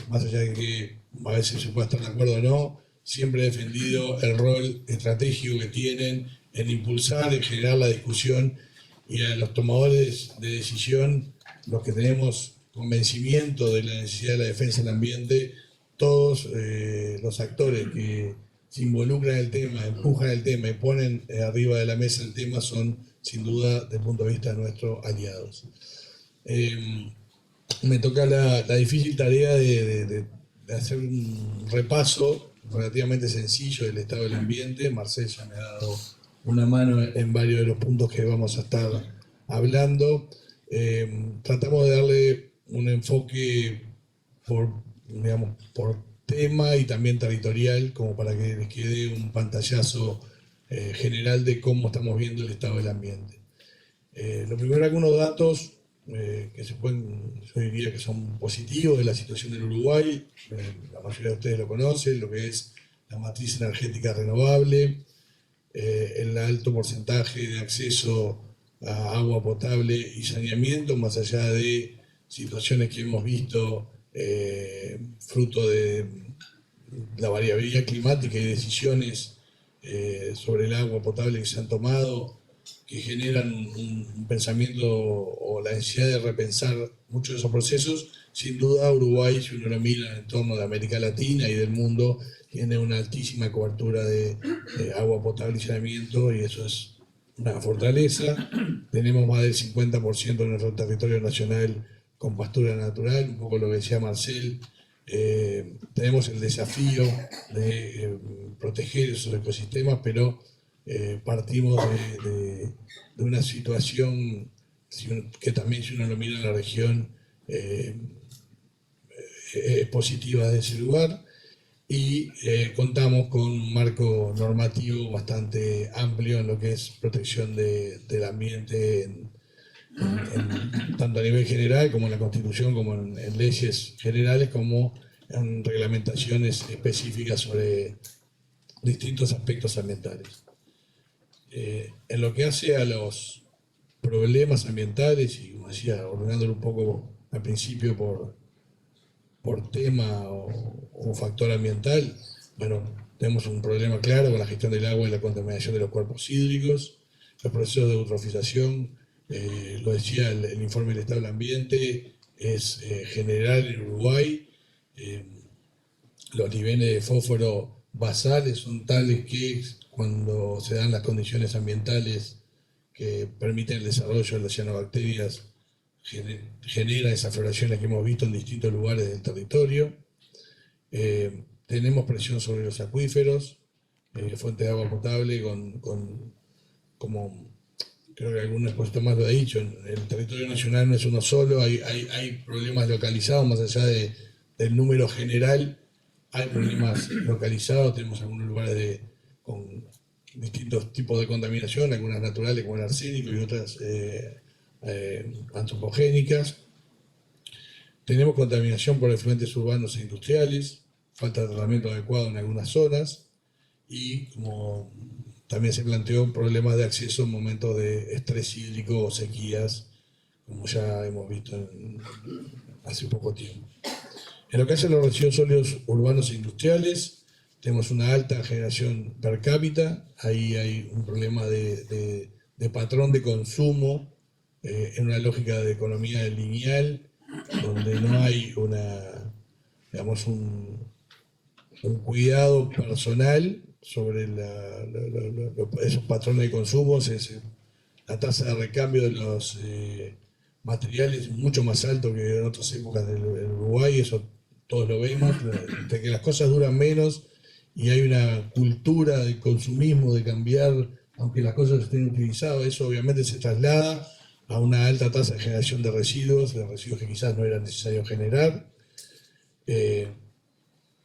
más allá de que a veces se pueda estar de acuerdo o no, siempre he defendido el rol estratégico que tienen en impulsar, en generar la discusión y a los tomadores de decisión, los que tenemos convencimiento de la necesidad de la defensa del ambiente, todos los actores que se involucran en el tema, empujan el tema y ponen arriba de la mesa el tema son, sin duda, desde el punto de vista de nuestros aliados. Me toca la difícil tarea de hacer un repaso relativamente sencillo del estado del ambiente. Marcel ya me ha dado una mano en varios de los puntos que vamos a estar hablando. Tratamos de darle un enfoque por tema y también territorial, como para que les quede un pantallazo general de cómo estamos viendo el estado del ambiente. Lo primero, algunos datos que yo diría que son positivos de la situación del Uruguay. La mayoría de ustedes lo conocen, lo que es la matriz energética renovable, el alto porcentaje de acceso a agua potable y saneamiento, más allá de situaciones que hemos visto fruto de la variabilidad climática y decisiones sobre el agua potable que se han tomado, que generan un pensamiento o la necesidad de repensar muchos de esos procesos. Sin duda, Uruguay, si uno lo mira en el entorno de América Latina y del mundo, tiene una altísima cobertura de agua potable y saneamiento, y eso es una fortaleza. Tenemos más del 50% de nuestro territorio nacional con pastura natural, un poco lo que decía Marcel. Tenemos el desafío de proteger esos ecosistemas, pero partimos de una situación que también, si uno lo mira en la región, es positiva de ese lugar, y contamos con un marco normativo bastante amplio en lo que es protección del ambiente, tanto a nivel general como en la Constitución, como en leyes generales, como en reglamentaciones específicas sobre distintos aspectos ambientales. En lo que hace a los problemas ambientales, y como decía, ordenándolo un poco al principio por tema o factor ambiental, bueno, tenemos un problema claro con la gestión del agua y la contaminación de los cuerpos hídricos, los procesos de eutrofización. Lo decía el informe del estado del ambiente, es general en Uruguay. Los niveles de fósforo basales son tales que cuando se dan las condiciones ambientales que permiten el desarrollo de las cianobacterias, genera esas floraciones que hemos visto en distintos lugares del territorio. Tenemos presión sobre los acuíferos, fuente de agua potable como creo que algún expuesto más lo ha dicho, el territorio nacional no es uno solo, hay problemas localizados más allá del número general, hay problemas localizados, tenemos algunos lugares con distintos tipos de contaminación, algunas naturales como el arsénico y otras antropogénicas. Tenemos contaminación por efluentes urbanos e industriales, falta de tratamiento adecuado en algunas zonas y, como también se planteó, problemas de acceso en momentos de estrés hídrico o sequías, como ya hemos visto hace poco tiempo. En lo que hace a los residuos sólidos urbanos e industriales, tenemos una alta generación per cápita. Ahí hay un problema de patrón de consumo en una lógica de economía lineal, donde no hay un cuidado personal sobre esos patrones de consumo. La tasa de recambio de los materiales es mucho más alto que en otras épocas del Uruguay, eso todos lo vemos, de que las cosas duran menos y hay una cultura de consumismo, de cambiar, aunque las cosas estén utilizadas. Eso obviamente se traslada a una alta tasa de generación de residuos que quizás no era necesario generar.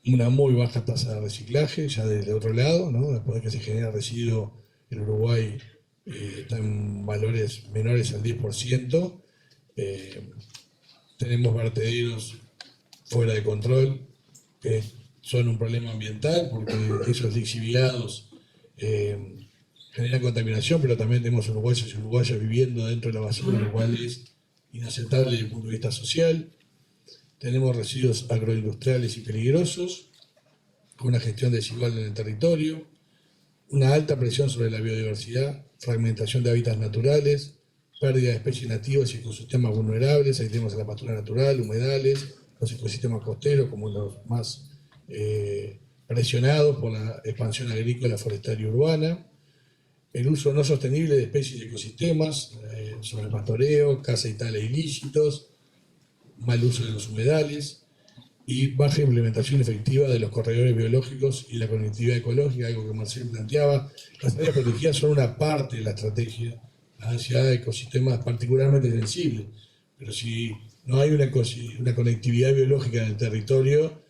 Una muy baja tasa de reciclaje, ya del otro lado, ¿no? Después de que se genera residuo, en Uruguay está en valores menores al 10%. Tenemos vertederos fuera de control, que son un problema ambiental, porque esos lixiviados generan contaminación, pero también tenemos uruguayos y uruguayas viviendo dentro de la basura, lo cual es inaceptable desde el punto de vista social. Tenemos residuos agroindustriales y peligrosos, con una gestión desigual en el territorio, una alta presión sobre la biodiversidad, fragmentación de hábitats naturales, pérdida de especies nativas y ecosistemas vulnerables. Ahí tenemos la pastura natural, humedales, los ecosistemas costeros como los más presionados por la expansión agrícola, forestal y urbana. El uso no sostenible de especies y ecosistemas, sobrepastoreo, caza y tala ilícitos, mal uso de los humedales y baja implementación efectiva de los corredores biológicos y la conectividad ecológica, algo que Marcel planteaba. Las áreas protegidas son una parte de la estrategia hacia ecosistemas particularmente sensibles, pero si no hay una conectividad biológica en el territorio,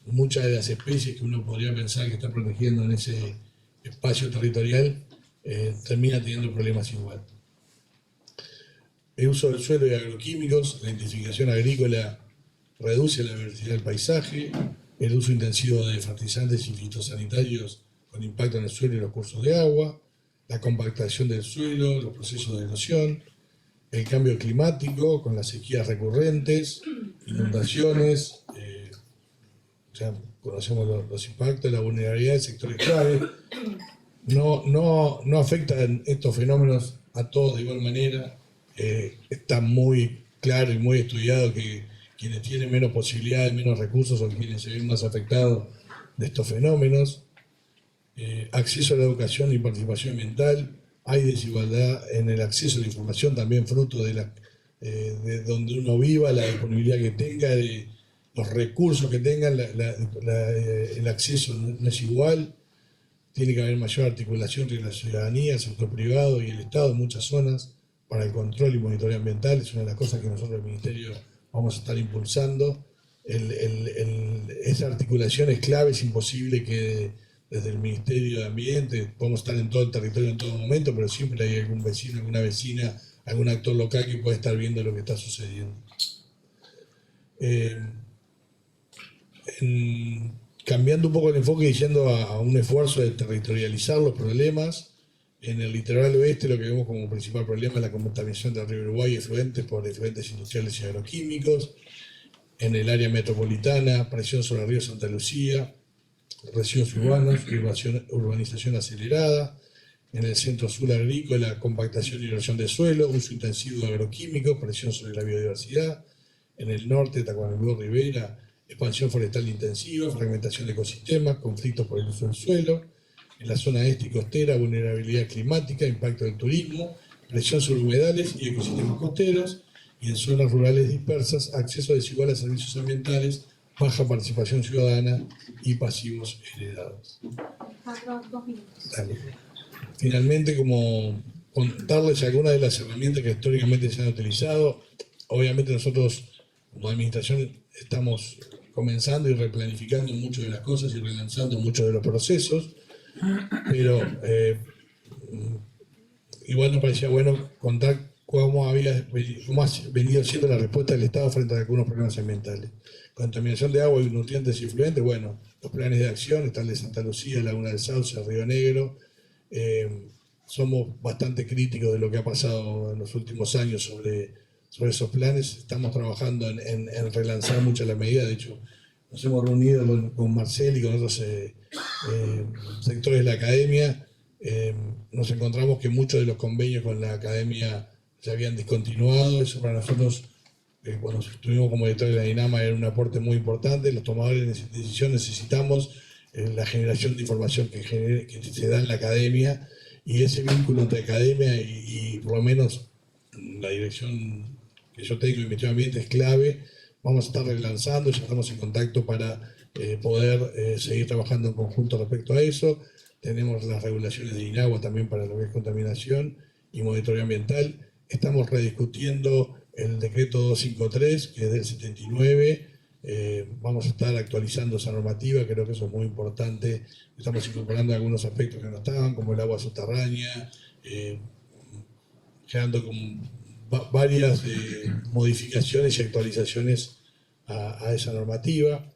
muchas de las especies que uno podría pensar que está protegiendo en ese espacio territorial termina teniendo problemas igual. El uso del suelo y agroquímicos, la intensificación agrícola reduce la diversidad del paisaje, el uso intensivo de fertilizantes y fitosanitarios con impacto en el suelo y los cursos de agua, la compactación del suelo, los procesos de erosión, el cambio climático con las sequías recurrentes, inundaciones, ya conocemos los impactos, la vulnerabilidad de sectores clave. No afectan estos fenómenos a todos de igual manera. Está muy claro y muy estudiado que quienes tienen menos posibilidades, menos recursos son quienes se ven más afectados de estos fenómenos. Acceso a la educación y participación ambiental. Hay desigualdad en el acceso a la información, también fruto de donde uno viva, la disponibilidad que tenga, de los recursos que tengan, el acceso no es igual. Tiene que haber mayor articulación entre la ciudadanía, el sector privado y el Estado en muchas zonas para el control y monitoreo ambiental. Es una de las cosas que nosotros, el Ministerio, vamos a estar impulsando. Esa articulación es clave, es imposible que desde el Ministerio de Ambiente podamos estar en todo el territorio en todo momento, pero siempre hay algún vecino, alguna vecina, algún actor local que puede estar viendo lo que está sucediendo. Cambiando un poco el enfoque y yendo a un esfuerzo de territorializar los problemas, en el litoral oeste lo que vemos como principal problema es la contaminación del río Uruguay y efluentes por efluentes industriales y agroquímicos. En el área metropolitana, presión sobre el río Santa Lucía, residuos urbanos, urbanización acelerada. En el centro sur agrícola, compactación y erosión de suelo, uso intensivo de agroquímicos, presión sobre la biodiversidad. En el norte, Tacuarembó, Rivera, expansión forestal intensiva, fragmentación de ecosistemas, conflictos por el uso del suelo. En la zona este y costera, vulnerabilidad climática, impacto del turismo, presión sobre humedales y ecosistemas costeros. Y en zonas rurales dispersas, acceso desigual a servicios ambientales, baja participación ciudadana y pasivos heredados. 2 minutos. Dale. Finalmente, como contarles algunas de las herramientas que históricamente se han utilizado. Obviamente nosotros, como administración, estamos comenzando y replanificando muchas de las cosas y relanzando muchos de los procesos, pero igual nos parecía bueno contar cómo ha venido siendo la respuesta del Estado frente a algunos problemas ambientales. Contaminación de agua y nutrientes y efluentes, bueno, los planes de acción, está el de Santa Lucía, Laguna del Sauce, Río Negro. Somos bastante críticos de lo que ha pasado en los últimos años sobre esos planes. Estamos trabajando en relanzar muchas de las medidas. De hecho, nos hemos reunido con Marcel y con otros sectores de la academia. Nos encontramos que muchos de los convenios con la academia se habían discontinuado. Eso para nosotros, cuando estuvimos como director de la Dinama, era un aporte muy importante. Los tomadores de decisión necesitamos la generación de información que se da en la academia, y ese vínculo entre academia y por lo menos la dirección que yo tengo en Ministerio de Ambiente es clave. Vamos a estar relanzando, ya estamos en contacto para poder seguir trabajando en conjunto respecto a eso. Tenemos las regulaciones de INAGUA también para lo que es contaminación y monitoreo ambiental. Estamos rediscutiendo el decreto 253, que es del 79. Vamos a estar actualizando esa normativa, creo que eso es muy importante. Estamos incorporando algunos aspectos que no estaban, como el agua subterránea, generando varias modificaciones y actualizaciones a esa normativa.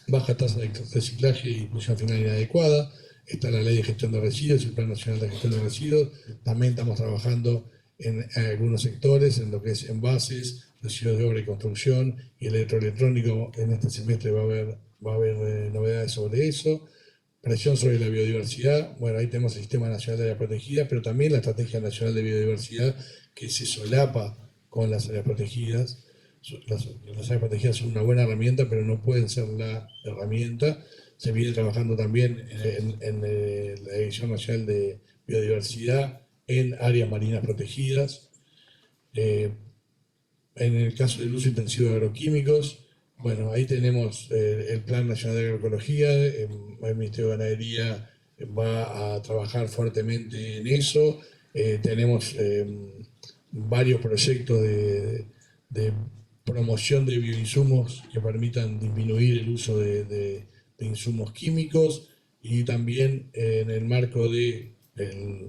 Baja tasa de reciclaje y inclusión final inadecuada. Está la Ley de Gestión de Residuos y el Plan Nacional de Gestión de Residuos. También estamos trabajando en algunos sectores, en lo que es envases, residuos de obra y construcción y electroelectrónico. En este semestre va a haber novedades sobre eso. Presión sobre la biodiversidad. Bueno, ahí tenemos el Sistema Nacional de Áreas Protegidas, pero también la Estrategia Nacional de Biodiversidad, que se solapa con las áreas protegidas. Las áreas protegidas son una buena herramienta, pero no pueden ser la herramienta. Se viene trabajando también en la Dirección Nacional de Biodiversidad en áreas marinas protegidas. En el caso del uso intensivo de agroquímicos, bueno, ahí tenemos el Plan Nacional de Agroecología. El Ministerio de Ganadería va a trabajar fuertemente en eso. Tenemos varios proyectos de promoción de bioinsumos que permitan disminuir el uso de insumos químicos, y también en el marco del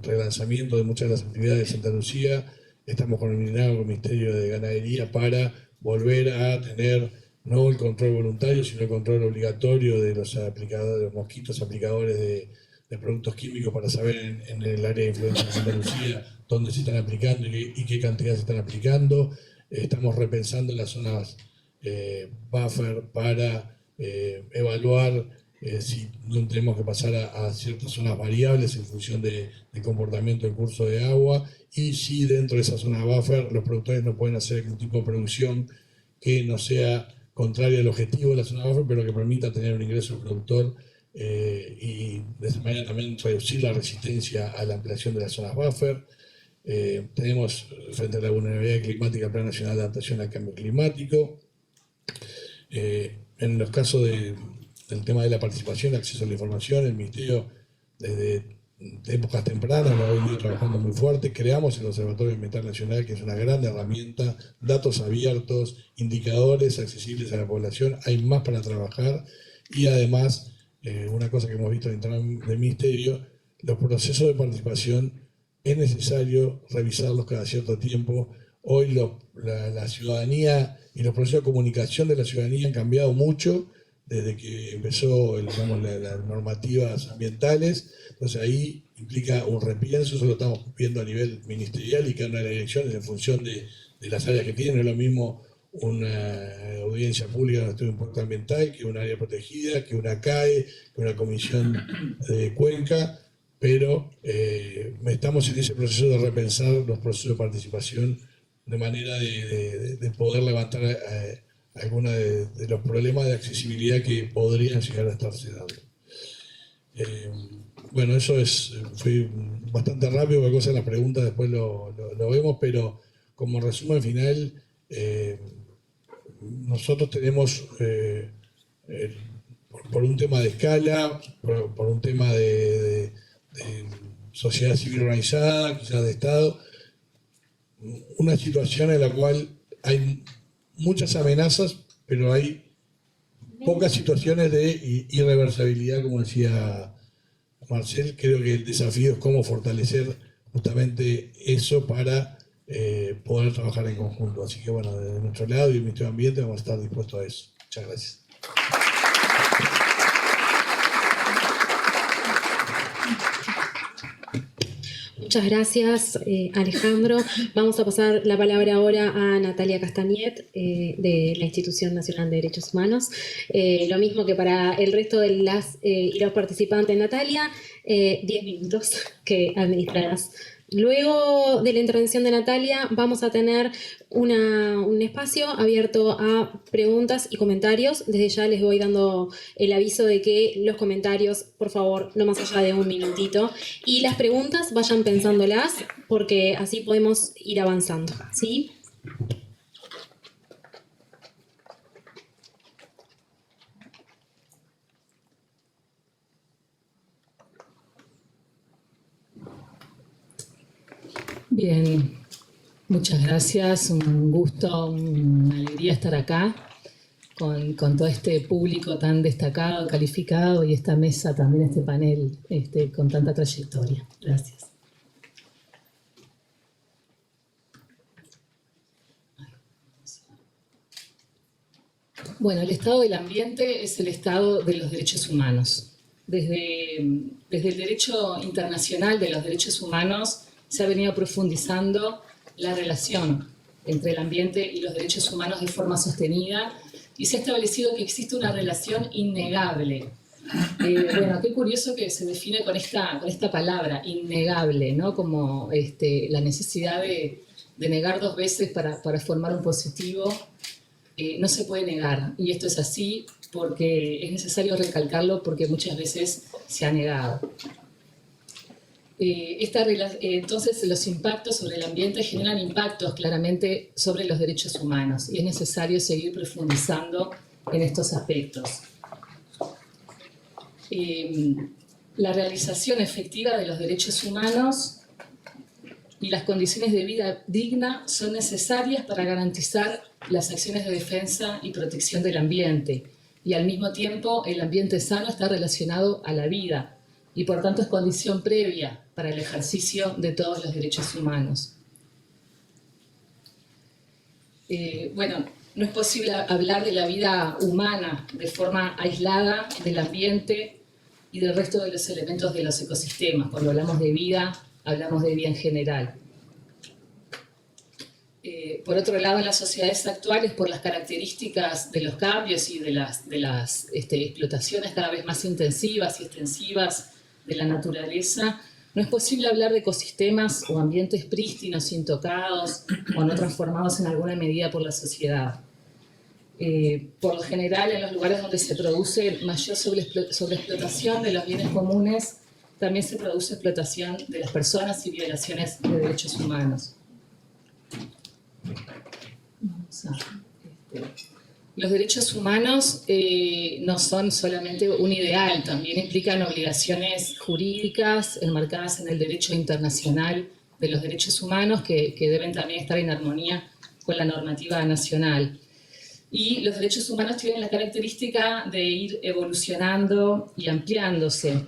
relanzamiento de muchas de las actividades de Santa Lucía estamos coordinando con el Ministerio de Ganadería para volver a tener no el control voluntario, sino el control obligatorio de los aplicadores, de los mosquitos aplicadores de productos químicos, para saber en el área de influencia de Santa Lucía dónde se están aplicando y qué cantidad se están aplicando. Estamos repensando las zonas buffer para evaluar si no tenemos que pasar a ciertas zonas variables en función del comportamiento del curso de agua, y si dentro de esa zona buffer los productores no pueden hacer algún tipo de producción que no sea contraria al objetivo de la zona buffer, pero que permita tener un ingreso al productor y de esa manera también reducir la resistencia a la ampliación de las zonas buffer. Tenemos, frente a la vulnerabilidad climática, el Plan Nacional de Adaptación al Cambio Climático. En los casos del tema de la participación, acceso a la información, el Ministerio desde épocas tempranas lo ha venido trabajando muy fuerte. Creamos el Observatorio Ambiental Nacional, que es una gran herramienta, datos abiertos, indicadores accesibles a la población. Hay más para trabajar, y además, una cosa que hemos visto dentro del Ministerio, los procesos de participación es necesario revisarlos cada cierto tiempo. Hoy la ciudadanía y los procesos de comunicación de la ciudadanía han cambiado mucho desde que empezó las normativas ambientales. Entonces ahí implica un repienso. Eso lo estamos viendo a nivel ministerial, y cada una de las direcciones en función de las áreas que tienen. No es lo mismo una audiencia pública de un estudio de impacto ambiental que un área protegida, que una CAE, que una comisión de cuenca. Pero estamos en ese proceso de repensar los procesos de participación de manera de poder levantar algunos de los problemas de accesibilidad que podrían llegar a estarse dando. Bueno, eso fue bastante rápido, porque cosas de las preguntas después lo vemos, pero como resumen final, nosotros tenemos, por un tema de escala, por un tema de sociedad civil organizada, quizás de Estado, una situación en la cual hay muchas amenazas, pero hay pocas situaciones de irreversibilidad, como decía Marcel. Creo que el desafío es cómo fortalecer justamente eso para poder trabajar en conjunto. Así que bueno, de nuestro lado y del Ministerio de Ambiente vamos a estar dispuestos a eso. Muchas gracias. Muchas gracias, Alejandro. Vamos a pasar la palabra ahora a Natalia Castañet, de la Institución Nacional de Derechos Humanos. Lo mismo que para el resto de las y los participantes, Natalia, 10 minutos que administrarás. Luego de la intervención de Natalia vamos a tener un espacio abierto a preguntas y comentarios. Desde ya les voy dando el aviso de que los comentarios, por favor, no más allá de un minutito. Y las preguntas vayan pensándolas, porque así podemos ir avanzando, ¿sí? Bien, muchas gracias, un gusto, una alegría estar acá con todo este público tan destacado, calificado, y esta mesa también, este panel con tanta trayectoria. Gracias. Bueno, el estado del ambiente es el estado de los derechos humanos. Desde el derecho internacional de los derechos humanos se ha venido profundizando la relación entre el ambiente y los derechos humanos de forma sostenida y se ha establecido que existe una relación innegable. Bueno, qué curioso que se define con esta palabra, innegable, ¿no? Como la necesidad de negar dos veces para formar un positivo. No se puede negar, y esto es así porque es necesario recalcarlo porque muchas veces se ha negado. Entonces, los impactos sobre el ambiente generan impactos claramente sobre los derechos humanos y es necesario seguir profundizando en estos aspectos. La realización efectiva de los derechos humanos y las condiciones de vida digna son necesarias para garantizar las acciones de defensa y protección del ambiente. Y al mismo tiempo, el ambiente sano está relacionado a la vida y por tanto es condición previa para el ejercicio de todos los derechos humanos. Bueno, no es posible hablar de la vida humana de forma aislada del ambiente y del resto de los elementos de los ecosistemas. Cuando hablamos de vida en general. Por otro lado, en las sociedades actuales, por las características de los cambios y de las explotaciones cada vez más intensivas y extensivas de la naturaleza, no es posible hablar de ecosistemas o ambientes prístinos, intocados o no transformados en alguna medida por la sociedad. Por lo general, en los lugares donde se produce mayor sobreexplotación de los bienes comunes, también se produce explotación de las personas y violaciones de derechos humanos. Los derechos humanos no son solamente un ideal, también implican obligaciones jurídicas enmarcadas en el derecho internacional de los derechos humanos que deben también estar en armonía con la normativa nacional. Y los derechos humanos tienen la característica de ir evolucionando y ampliándose.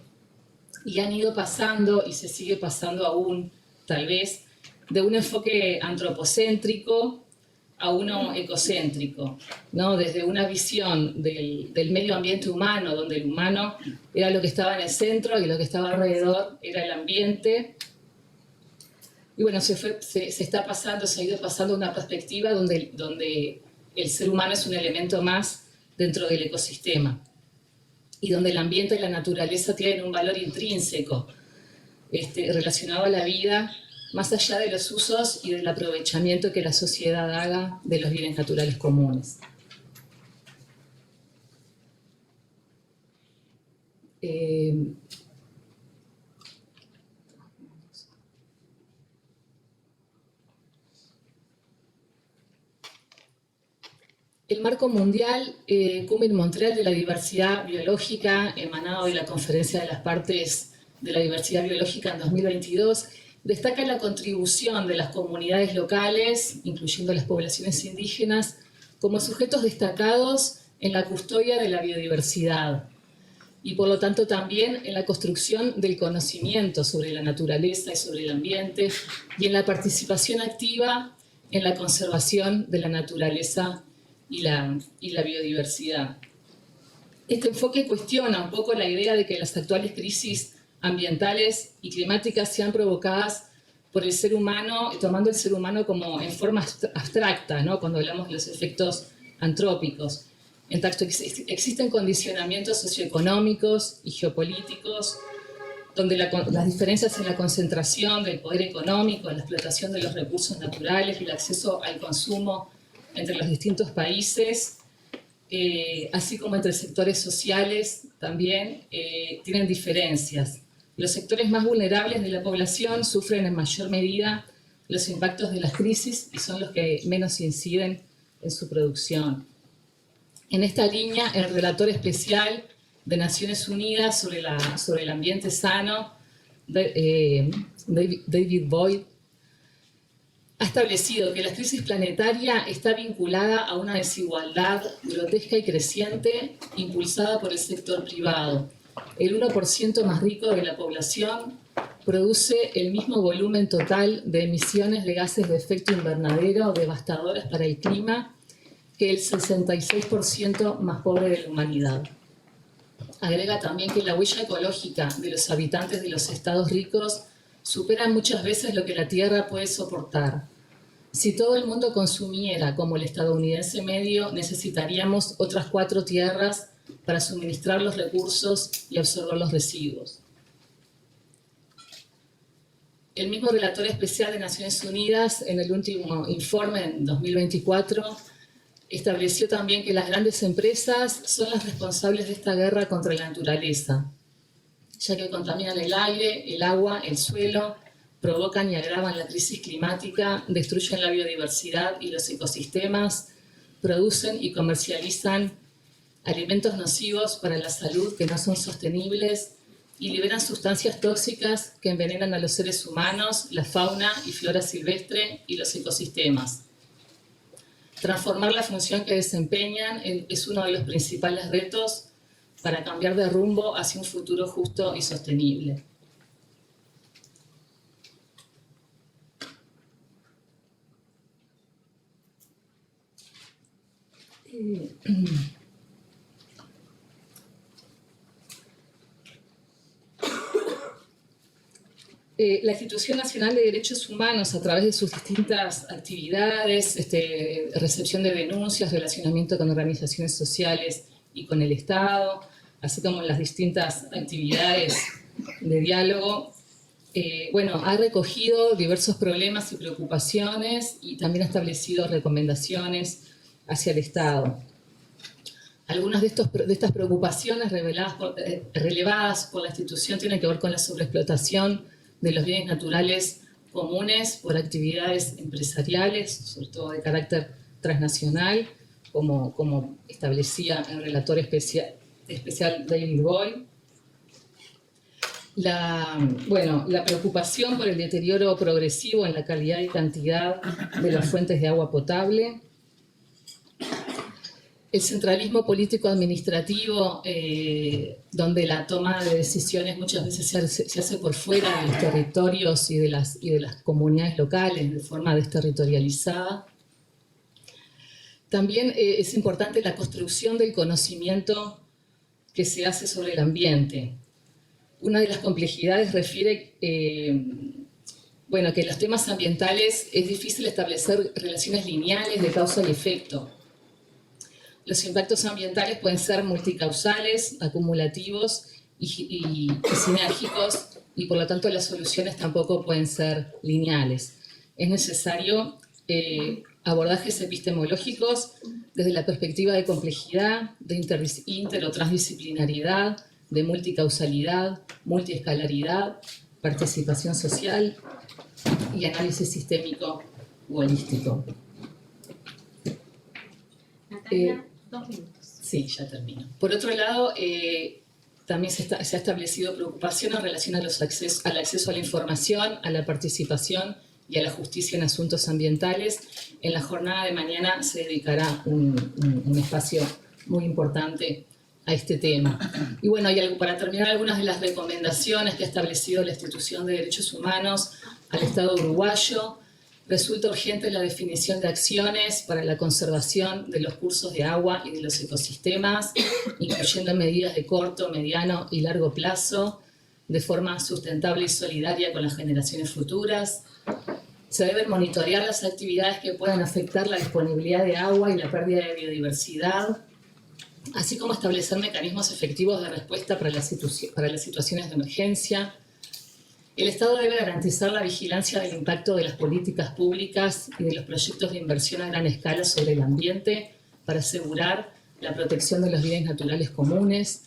Y han ido pasando, y se sigue pasando aún, tal vez, de un enfoque antropocéntrico a uno ecocéntrico, ¿no? Desde una visión del medio ambiente humano, donde el humano era lo que estaba en el centro y lo que estaba alrededor era el ambiente. Y bueno, se ha ido pasando a una perspectiva donde el ser humano es un elemento más dentro del ecosistema y donde el ambiente y la naturaleza tienen un valor intrínseco relacionado a la vida, más allá de los usos y del aprovechamiento que la sociedad haga de los bienes naturales comunes. El marco mundial Cumming-Montreal de la diversidad biológica, emanado de la Conferencia de las Partes de la Diversidad Biológica en 2022, destaca la contribución de las comunidades locales, incluyendo las poblaciones indígenas, como sujetos destacados en la custodia de la biodiversidad y por lo tanto también en la construcción del conocimiento sobre la naturaleza y sobre el ambiente y en la participación activa en la conservación de la naturaleza y la biodiversidad. Este enfoque cuestiona un poco la idea de que las actuales crisis ambientales y climáticas sean provocadas por el ser humano, tomando el ser humano como en forma abstracta, ¿no? Cuando hablamos de los efectos antrópicos. En tanto existen condicionamientos socioeconómicos y geopolíticos, donde las diferencias en la concentración del poder económico, en la explotación de los recursos naturales y el acceso al consumo entre los distintos países, así como entre sectores sociales, también tienen diferencias. Los sectores más vulnerables de la población sufren en mayor medida los impactos de las crisis y son los que menos inciden en su producción. En esta línea, el relator especial de Naciones Unidas sobre el ambiente sano, David Boyd, ha establecido que la crisis planetaria está vinculada a una desigualdad grotesca y creciente impulsada por el sector privado. El 1% más rico de la población produce el mismo volumen total de emisiones de gases de efecto invernadero devastadoras para el clima que el 66% más pobre de la humanidad. Agrega también que la huella ecológica de los habitantes de los estados ricos supera muchas veces lo que la Tierra puede soportar. Si todo el mundo consumiera como el estadounidense medio, necesitaríamos otras 4 tierras para suministrar los recursos y absorber los residuos. El mismo relator especial de Naciones Unidas, en el último informe, en 2024, estableció también que las grandes empresas son las responsables de esta guerra contra la naturaleza, ya que contaminan el aire, el agua, el suelo, provocan y agravan la crisis climática, destruyen la biodiversidad y los ecosistemas, producen y comercializan alimentos nocivos para la salud que no son sostenibles y liberan sustancias tóxicas que envenenan a los seres humanos, la fauna y flora silvestre y los ecosistemas. Transformar la función que desempeñan es uno de los principales retos para cambiar de rumbo hacia un futuro justo y sostenible. La Institución Nacional de Derechos Humanos, a través de sus distintas actividades, recepción de denuncias, relacionamiento con organizaciones sociales y con el Estado, así como las distintas actividades de diálogo, ha recogido diversos problemas y preocupaciones y también ha establecido recomendaciones hacia el Estado. Algunas de estas preocupaciones relevadas por la institución tienen que ver con la sobreexplotación de los bienes naturales comunes por actividades empresariales, sobre todo de carácter transnacional, como establecía el relator especial David Boyle. La preocupación por el deterioro progresivo en la calidad y cantidad de las fuentes de agua potable. El centralismo político-administrativo, donde la toma de decisiones muchas veces se hace por fuera de los territorios y de las comunidades locales de forma desterritorializada. También es importante la construcción del conocimiento que se hace sobre el ambiente. Una de las complejidades refiere que en los temas ambientales es difícil establecer relaciones lineales de causa y efecto. Los impactos ambientales pueden ser multicausales, acumulativos y sinérgicos, y por lo tanto las soluciones tampoco pueden ser lineales. Es necesario abordajes epistemológicos desde la perspectiva de complejidad, de inter o transdisciplinariedad, de multicausalidad, multiescalaridad, participación social y análisis sistémico u holístico. Natalia, 2 minutos. Sí, ya termino. Por otro lado, también se ha establecido preocupación en relación al acceso a la información, a la participación y a la justicia en asuntos ambientales. En la jornada de mañana se dedicará un espacio muy importante a este tema. Y para terminar, algunas de las recomendaciones que ha establecido la Institución de Derechos Humanos al Estado uruguayo. Resulta urgente la definición de acciones para la conservación de los cursos de agua y de los ecosistemas, incluyendo medidas de corto, mediano y largo plazo, de forma sustentable y solidaria con las generaciones futuras. Se deben monitorear las actividades que puedan afectar la disponibilidad de agua y la pérdida de biodiversidad, así como establecer mecanismos efectivos de respuesta para las situaciones de emergencia. El Estado debe garantizar la vigilancia del impacto de las políticas públicas y de los proyectos de inversión a gran escala sobre el ambiente para asegurar la protección de los bienes naturales comunes,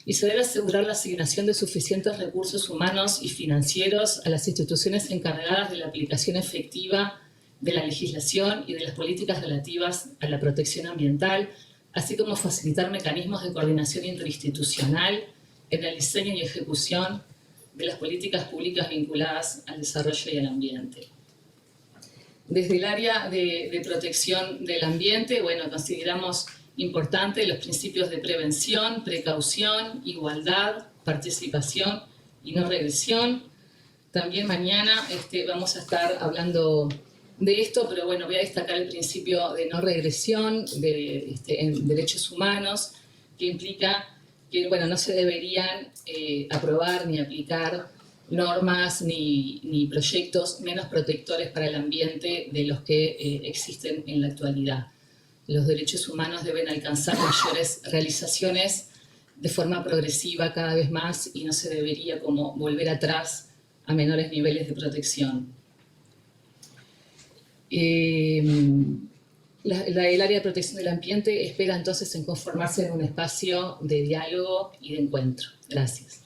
y se debe asegurar la asignación de suficientes recursos humanos y financieros a las instituciones encargadas de la aplicación efectiva de la legislación y de las políticas relativas a la protección ambiental, así como facilitar mecanismos de coordinación interinstitucional en el diseño y ejecución de las políticas públicas vinculadas al desarrollo y al ambiente. Desde el área de protección del ambiente, consideramos importante los principios de prevención, precaución, igualdad, participación y no regresión. También mañana vamos a estar hablando de esto, pero bueno, voy a destacar el principio de no regresión en derechos humanos, que implica que bueno, no se deberían aprobar ni aplicar normas ni proyectos menos protectores para el ambiente de los que existen en la actualidad. Los derechos humanos deben alcanzar mayores realizaciones de forma progresiva cada vez más y no se debería como volver atrás a menores niveles de protección. El área de protección del ambiente espera entonces en conformarse en un espacio de diálogo y de encuentro. Gracias.